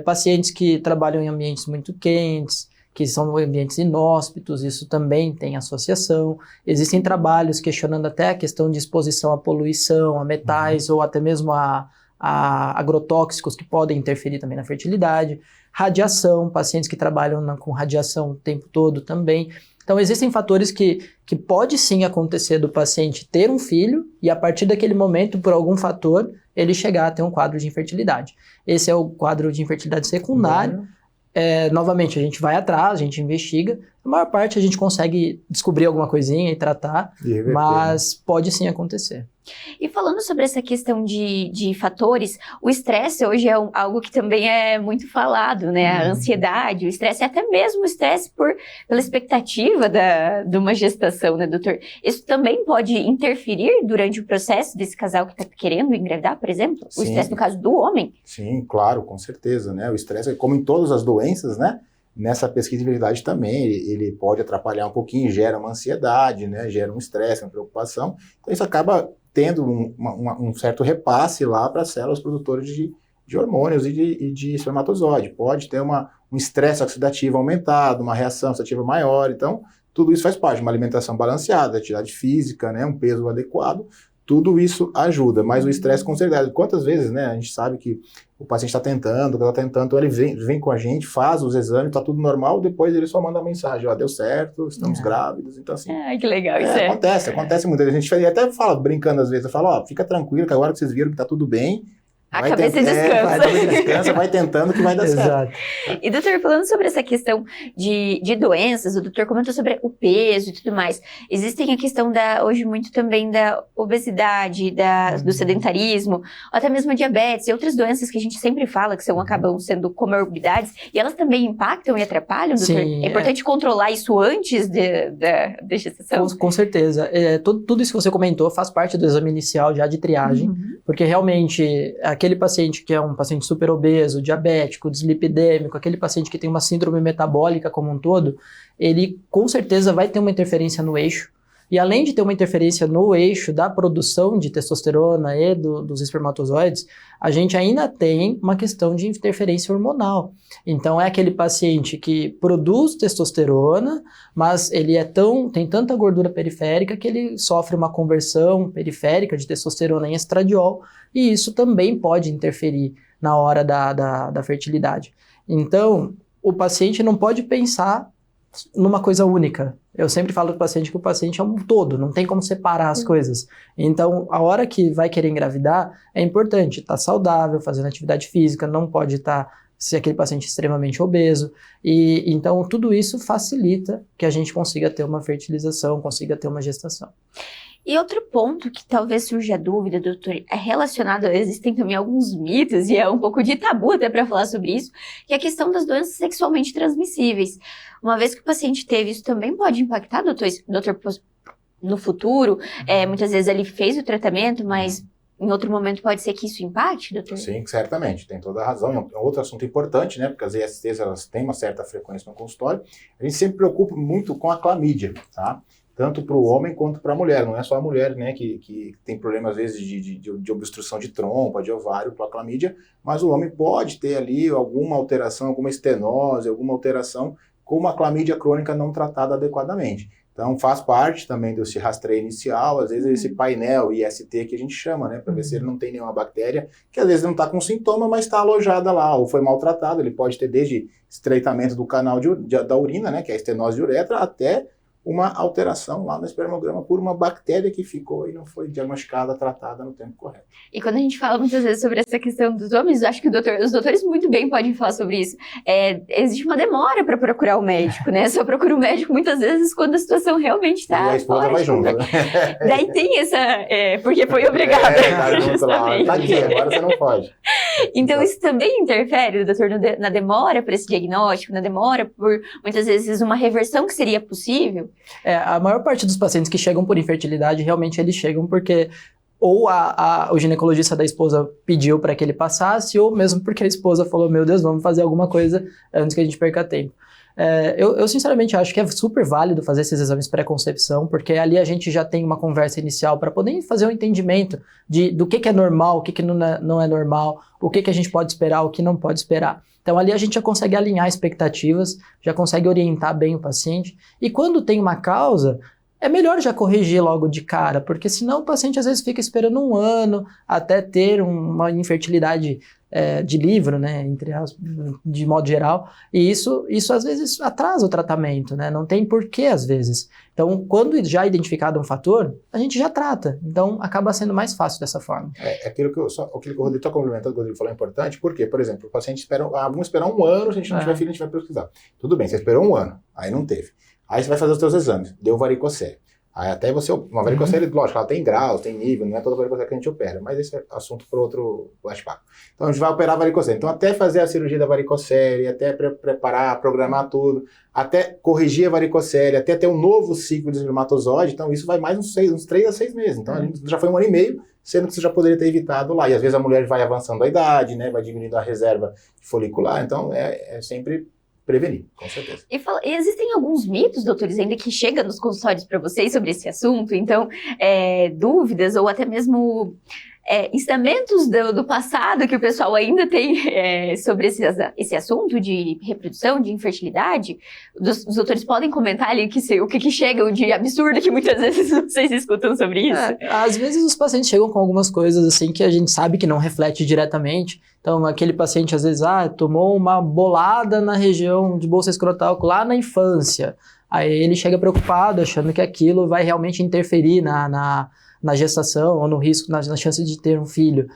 [SPEAKER 5] pacientes que trabalham em ambientes muito quentes, que são ambientes inóspitos, isso também tem associação. Existem trabalhos questionando até a questão de exposição à poluição, a metais ou até mesmo a agrotóxicos que podem interferir também na fertilidade. Radiação, pacientes que trabalham com radiação o tempo todo também. Então, existem fatores que pode sim acontecer do paciente ter um filho e a partir daquele momento, por algum fator, ele chegar a ter um quadro de infertilidade. Esse é o quadro de infertilidade secundário. Novamente, a gente vai atrás, a gente investiga. A maior parte a gente consegue descobrir alguma coisinha e tratar, mas pode sim acontecer.
[SPEAKER 1] E falando sobre essa questão de fatores, o estresse hoje é algo que também é muito falado, né? A ansiedade, o estresse, até mesmo o estresse pela expectativa de uma gestação, né, doutor? Isso também pode interferir durante o processo desse casal que está querendo engravidar, por exemplo? O estresse no caso do homem?
[SPEAKER 4] Sim, claro, com certeza, né? O estresse, como em todas as doenças, né? Nessa pesquisa de infertilidade também, ele pode atrapalhar um pouquinho, gera uma ansiedade, né? Gera um estresse, uma preocupação. Então isso acaba tendo um certo repasse lá para as células produtoras de hormônios e de espermatozoide. Pode ter um estresse oxidativo aumentado, uma reação oxidativa maior. Então, tudo isso faz parte de uma alimentação balanceada, atividade física, né, um peso adequado. Tudo isso ajuda, mas o estresse com certeza. Quantas vezes, né, a gente sabe que o paciente está tentando, então ele vem com a gente, faz os exames, está tudo normal, depois ele só manda a mensagem, deu certo, estamos grávidos, então assim...
[SPEAKER 1] Que legal, isso
[SPEAKER 4] acontece muito. A gente até fala, brincando às vezes, eu falo, fica tranquilo, que agora que vocês viram que está tudo bem,
[SPEAKER 1] a cabeça descansa.
[SPEAKER 4] Vai tentando que vai dar certo.
[SPEAKER 1] E doutor, falando sobre essa questão de doenças, o doutor comentou sobre o peso e tudo mais. Existem a questão hoje muito também da obesidade, do sedentarismo, ou até mesmo a diabetes e outras doenças que a gente sempre fala que acabam sendo comorbidades, e elas também impactam e atrapalham, doutor?
[SPEAKER 5] Sim,
[SPEAKER 1] é importante controlar isso antes da gestação?
[SPEAKER 5] Com certeza. Tudo isso que você comentou faz parte do exame inicial já de triagem, porque realmente aquele paciente que é um paciente super obeso, diabético, dislipidêmico, aquele paciente que tem uma síndrome metabólica como um todo, ele com certeza vai ter uma interferência no eixo. E além de ter uma interferência no eixo da produção de testosterona e dos espermatozoides, a gente ainda tem uma questão de interferência hormonal. Então é aquele paciente que produz testosterona, mas ele tem tanta gordura periférica que ele sofre uma conversão periférica de testosterona em estradiol, e isso também pode interferir na hora da fertilidade. Então, o paciente não pode pensar numa coisa única. Eu sempre falo para o paciente que o paciente é um todo, não tem como separar as coisas. Então, a hora que vai querer engravidar, é importante estar saudável, fazendo atividade física, não pode ser aquele paciente extremamente obeso. E então, tudo isso facilita que a gente consiga ter uma fertilização, consiga ter uma gestação.
[SPEAKER 1] E outro ponto que talvez surja dúvida, doutor, é relacionado, existem também alguns mitos, e é um pouco de tabu até para falar sobre isso, que é a questão das doenças sexualmente transmissíveis. Uma vez que o paciente teve, isso também pode impactar, doutor, no futuro? Muitas vezes ele fez o tratamento, mas em outro momento pode ser que isso impacte, doutor?
[SPEAKER 4] Sim, certamente, tem toda a razão. É outro assunto importante, né? Porque as ISTs, elas têm uma certa frequência no consultório. A gente sempre preocupa muito com a clamídia, tá? Tanto para o homem quanto para a mulher. Não é só a mulher, né, que tem problema, às vezes, de obstrução de trompa, de ovário, com a clamídia, mas o homem pode ter ali alguma alteração, alguma estenose, alguma alteração com uma clamídia crônica não tratada adequadamente. Então, faz parte também desse rastreio inicial, às vezes esse painel IST que a gente chama, né, para ver se ele não tem nenhuma bactéria, que às vezes não está com sintoma, mas está alojada lá, ou foi maltratado. Ele pode ter desde estreitamento do canal da urina, né, que é a estenose de uretra, até uma alteração lá no espermograma por uma bactéria que ficou e não foi diagnosticada, tratada no tempo correto.
[SPEAKER 1] E quando a gente fala muitas vezes sobre essa questão dos homens, eu acho que os doutores muito bem podem falar sobre isso. Existe uma demora para procurar o médico, né? Só procura o médico muitas vezes quando a situação realmente está.
[SPEAKER 4] E a esposa vai junto, né?
[SPEAKER 1] Daí tem essa. Porque foi obrigada.
[SPEAKER 4] Tá junto lá. Tá aqui, agora você não pode.
[SPEAKER 1] Então isso também interfere, doutor, na demora para esse diagnóstico, na demora por muitas vezes uma reversão que seria possível?
[SPEAKER 5] A maior parte dos pacientes que chegam por infertilidade, realmente eles chegam porque ou o ginecologista da esposa pediu para que ele passasse, ou mesmo porque a esposa falou, meu Deus, vamos fazer alguma coisa antes que a gente perca tempo. Eu sinceramente acho que é super válido fazer esses exames pré-concepção, porque ali a gente já tem uma conversa inicial para poder fazer um entendimento do que é normal, o que não é normal, o que a gente pode esperar, o que não pode esperar. Então ali a gente já consegue alinhar expectativas, já consegue orientar bem o paciente, e quando tem uma causa, é melhor já corrigir logo de cara, porque senão o paciente às vezes fica esperando 1 ano até ter uma infertilidade de livro, né, de modo geral, e isso às vezes atrasa o tratamento, né, não tem porquê às vezes. Então, quando já identificado um fator, a gente já trata, então acaba sendo mais fácil dessa forma.
[SPEAKER 4] Aquilo que o Rodrigo está complementando, o que o Rodrigo falou é importante, porque, por exemplo, o paciente vamos esperar 1 ano, se a gente não tiver filho, a gente vai pesquisar. Tudo bem, você esperou 1 ano, aí não teve. Aí você vai fazer os seus exames, deu varicocele. Aí até uma varicocele, lógico, ela tem graus, tem nível, não é toda varicocele que a gente opera, mas esse é assunto para outro bate-papo. Então a gente vai operar a varicocele. Então até fazer a cirurgia da varicocele, até preparar, programar tudo, até corrigir a varicocele, até ter um novo ciclo de espermatozoide, então isso vai mais uns 3 a 6 meses. Então a gente já foi 1 ano e meio, sendo que você já poderia ter evitado lá. E às vezes a mulher vai avançando a idade, né, vai diminuindo a reserva folicular, então é sempre prevenir, com certeza.
[SPEAKER 1] E existem alguns mitos, doutores, ainda que chegam nos consultórios para vocês sobre esse assunto, então, dúvidas ou até mesmo ensinamentos do passado que o pessoal ainda tem sobre esse assunto de reprodução, de infertilidade. Os doutores podem comentar ali o que chega de absurdo que muitas vezes vocês escutam sobre isso?
[SPEAKER 5] Às vezes os pacientes chegam com algumas coisas assim que a gente sabe que não reflete diretamente. Então, aquele paciente às vezes tomou uma bolada na região de bolsa escrotal lá na infância. Aí ele chega preocupado, achando que aquilo vai realmente interferir na gestação ou no risco, na chance de ter um filho.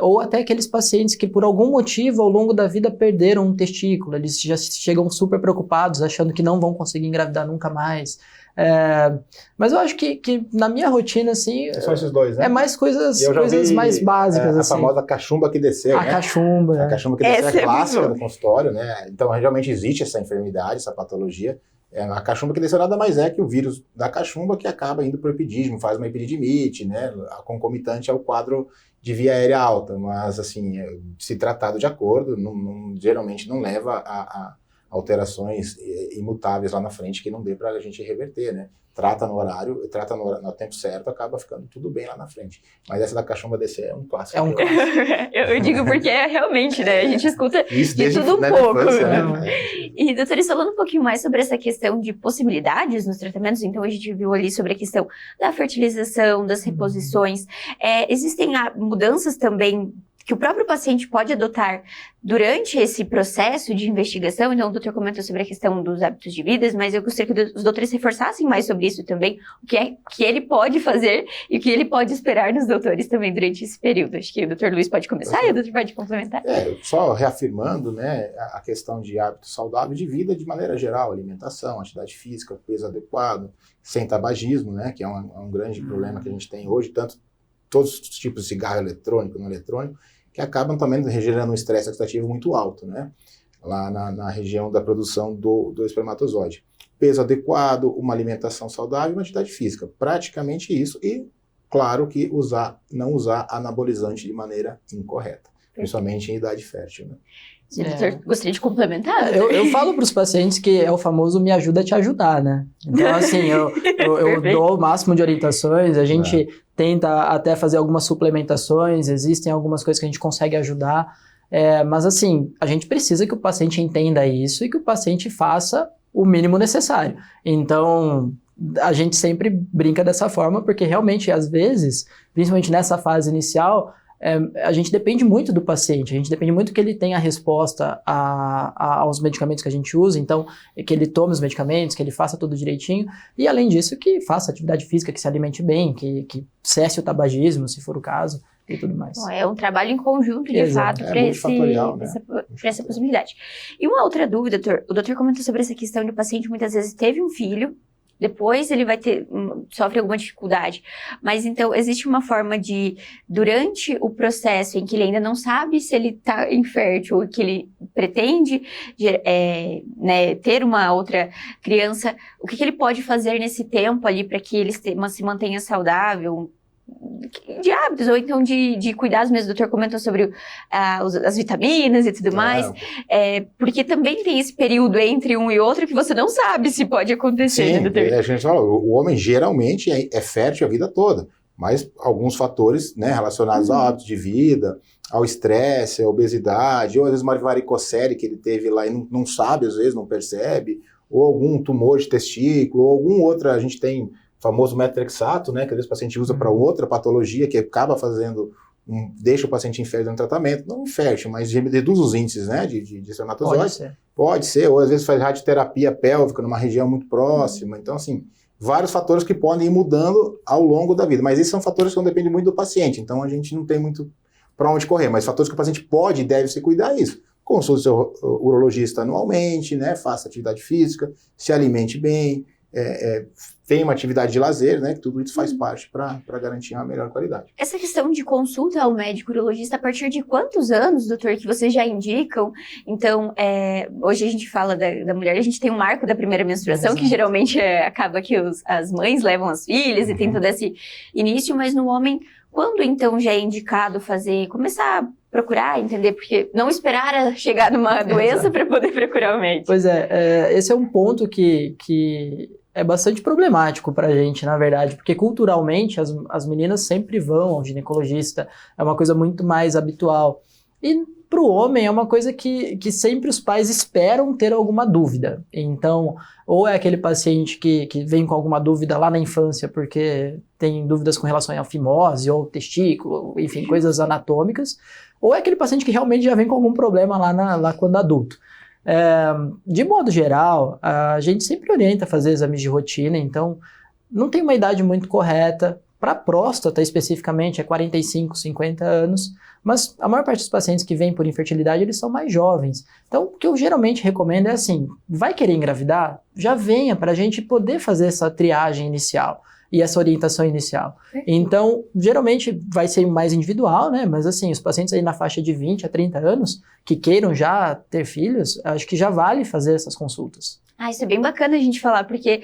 [SPEAKER 5] Ou até aqueles pacientes que por algum motivo ao longo da vida perderam um testículo, eles já chegam super preocupados, achando que não vão conseguir engravidar nunca mais. Mas eu acho que na minha rotina, assim,
[SPEAKER 4] são esses dois, né?
[SPEAKER 5] É mais coisas mais básicas.
[SPEAKER 4] A
[SPEAKER 5] assim.
[SPEAKER 4] famosa cachumba que desceu,
[SPEAKER 5] A cachumba.
[SPEAKER 4] A cachumba que desceu é clássica no consultório, né? Então realmente existe essa enfermidade, essa patologia. A cachumba que desceu nada mais é que o vírus da cachumba que acaba indo para o epidídimo, faz uma epididimite, né? A concomitante ao quadro de via aérea alta, mas assim, se tratado de acordo, geralmente não leva alterações imutáveis lá na frente que não dê para a gente reverter, né? Trata no horário, no tempo certo, acaba ficando tudo bem lá na frente. Mas essa da cachumba descer é um clássico.
[SPEAKER 5] É um clássico.
[SPEAKER 1] Eu digo porque é realmente, né? A gente escuta
[SPEAKER 4] Isso
[SPEAKER 1] de
[SPEAKER 4] desde,
[SPEAKER 1] tudo um
[SPEAKER 4] né,
[SPEAKER 1] pouco.
[SPEAKER 4] infância, né?
[SPEAKER 1] E, doutora, falando um pouquinho mais sobre essa questão de possibilidades nos tratamentos, então a gente viu ali sobre a questão da fertilização, das reposições. Existem mudanças também que o próprio paciente pode adotar durante esse processo de investigação. Então, o doutor comentou sobre a questão dos hábitos de vida, mas eu gostaria que os doutores reforçassem mais sobre isso também, o que é que ele pode fazer e o que ele pode esperar dos doutores também durante esse período. Acho que o doutor Luiz pode começar e o doutor pode complementar.
[SPEAKER 4] Só reafirmando, né, a questão de hábito saudável de vida de maneira geral, alimentação, atividade física, peso adequado, sem tabagismo, né, que é um grande problema que a gente tem hoje, tanto todos os tipos de cigarro eletrônico, não eletrônico, que acabam também gerando um estresse oxidativo muito alto, né? Lá na região da produção do espermatozoide. Peso adequado, uma alimentação saudável e uma atividade física. Praticamente isso. E, claro, que não usar anabolizante de maneira incorreta, principalmente em idade fértil, né?
[SPEAKER 1] Sim, doutor, gostaria de complementar?
[SPEAKER 5] Eu falo para os pacientes que é o famoso me ajuda a te ajudar, né? Então, assim, eu dou o máximo de orientações, a gente tenta até fazer algumas suplementações, existem algumas coisas que a gente consegue ajudar, mas assim, a gente precisa que o paciente entenda isso e que o paciente faça o mínimo necessário. Então, a gente sempre brinca dessa forma, porque realmente, às vezes, principalmente nessa fase inicial, a gente depende muito do paciente, a gente depende muito que ele tenha a resposta aos medicamentos que a gente usa, então que ele tome os medicamentos, que ele faça tudo direitinho, e além disso que faça atividade física, que se alimente bem, que cesse o tabagismo, se for o caso, e tudo mais.
[SPEAKER 1] Bom, é um trabalho em conjunto, de fato, para essa possibilidade. E uma outra dúvida, doutor, o doutor comentou sobre essa questão de o paciente muitas vezes teve um filho, depois ele sofre alguma dificuldade. Mas então, existe uma forma de, durante o processo em que ele ainda não sabe se ele está infértil ou que ele pretende ter uma outra criança, o que ele pode fazer nesse tempo ali para que ele se mantenha saudável, de hábitos, ou então de cuidados mesmo. O doutor comentou sobre as vitaminas e tudo mais, porque também tem esse período entre um e outro que você não sabe se pode acontecer,
[SPEAKER 4] Sim,
[SPEAKER 1] né, doutor?
[SPEAKER 4] A gente fala, o homem geralmente é fértil a vida toda, mas alguns fatores, né, relacionados ao hábito de vida, ao estresse, à obesidade, ou às vezes uma varicocele que ele teve lá e não sabe, às vezes não percebe, ou algum tumor de testículo, ou algum outro, a gente tem famoso metrexato, né, que às vezes o paciente usa para outra patologia que acaba deixa o paciente infértil no tratamento, não infértil, mas reduz os índices, né, de espermatozoides. Pode ser, ou às vezes faz radioterapia pélvica numa região muito próxima, então assim, vários fatores que podem ir mudando ao longo da vida, mas esses são fatores que não dependem muito do paciente, então a gente não tem muito para onde correr, mas fatores que o paciente pode e deve se cuidar é isso. Consulte seu urologista anualmente, né, faça atividade física, se alimente bem, tem uma atividade de lazer, né, que tudo isso faz parte para garantir uma melhor qualidade.
[SPEAKER 1] Essa questão de consulta ao médico urologista, a partir de quantos anos, doutor, que vocês já indicam? Então, hoje a gente fala da mulher, a gente tem um marco da primeira menstruação, que geralmente acaba que as mães levam as filhas e tem todo esse início, mas no homem, quando então já é indicado começar a procurar, entender, porque não esperar a chegar numa doença para poder procurar o médico.
[SPEAKER 5] Pois esse é um ponto que é bastante problemático pra gente, na verdade, porque culturalmente as meninas sempre vão ao ginecologista, é uma coisa muito mais habitual. E pro homem é uma coisa que sempre os pais esperam ter alguma dúvida. Então, ou é aquele paciente que vem com alguma dúvida lá na infância, porque tem dúvidas com relação à fimose ou testículo, enfim, coisas anatômicas, ou é aquele paciente que realmente já vem com algum problema lá quando adulto. De modo geral, a gente sempre orienta a fazer exames de rotina, então não tem uma idade muito correta. Para próstata, especificamente, é 45, 50 anos, mas a maior parte dos pacientes que vêm por infertilidade, eles são mais jovens. Então, o que eu geralmente recomendo é assim, vai querer engravidar? Já venha para a gente poder fazer essa triagem inicial e essa orientação inicial. Então, geralmente vai ser mais individual, né? Mas assim, os pacientes aí na faixa de 20 a 30 anos, que queiram já ter filhos, acho que já vale fazer essas consultas.
[SPEAKER 1] Isso é bem bacana a gente falar, porque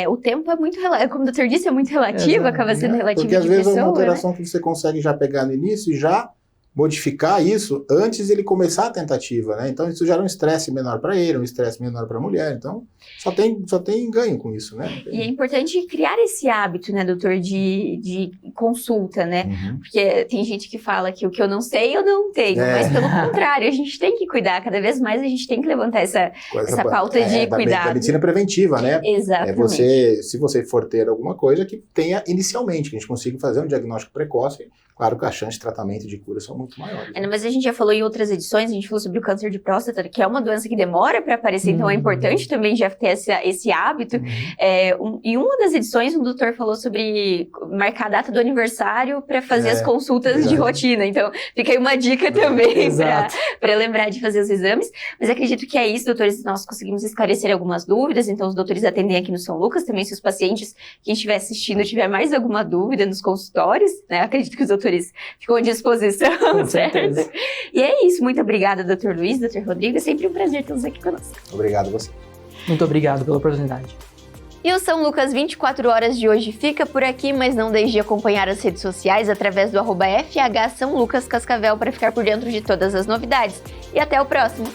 [SPEAKER 1] o tempo é muito relativo, como o doutor disse, é muito relativo, acaba sendo relativo
[SPEAKER 4] porque às
[SPEAKER 1] de
[SPEAKER 4] vezes
[SPEAKER 1] pessoa,
[SPEAKER 4] é uma alteração
[SPEAKER 1] né?
[SPEAKER 4] que você consegue já pegar no início e já modificar isso antes de ele começar a tentativa, né? Então isso gera um estresse menor para ele, um estresse menor para a mulher. Então só tem ganho com isso, né?
[SPEAKER 1] E é importante criar esse hábito, né, doutor, de consulta, né? Porque tem gente que fala que o que eu não sei, eu não tenho. Mas pelo contrário, a gente tem que cuidar. Cada vez mais a gente tem que levantar essa pauta de cuidado.
[SPEAKER 4] Da medicina preventiva, né?
[SPEAKER 1] Exatamente.
[SPEAKER 4] Se você for ter alguma coisa, que tenha inicialmente, que a gente consiga fazer um diagnóstico precoce. Claro que as chances de tratamento e de cura são muito maiores.
[SPEAKER 1] Mas a gente já falou em outras edições, a gente falou sobre o câncer de próstata, que é uma doença que demora para aparecer, então é importante também já ter esse hábito. Em uma das edições, o doutor falou sobre marcar a data do aniversário para fazer as consultas de rotina. Então, fica aí uma dica também para lembrar de fazer os exames. Mas acredito que é isso, doutores, nós conseguimos esclarecer algumas dúvidas, então os doutores atendem aqui no São Lucas, também se os pacientes, quem estiver assistindo, tiver mais alguma dúvida nos consultórios, né, acredito que os doutores ficam à disposição,
[SPEAKER 5] Com
[SPEAKER 1] certo?
[SPEAKER 5] certeza.
[SPEAKER 1] E é isso, muito obrigada, doutor Luiz, doutor Rodrigo, é sempre um prazer tê-los aqui conosco.
[SPEAKER 4] Obrigado a você.
[SPEAKER 5] Muito obrigado pela oportunidade.
[SPEAKER 1] E o São Lucas 24 horas de hoje fica por aqui, mas não deixe de acompanhar as redes sociais através do @FH São Lucas Cascavel para ficar por dentro de todas as novidades. E até o próximo!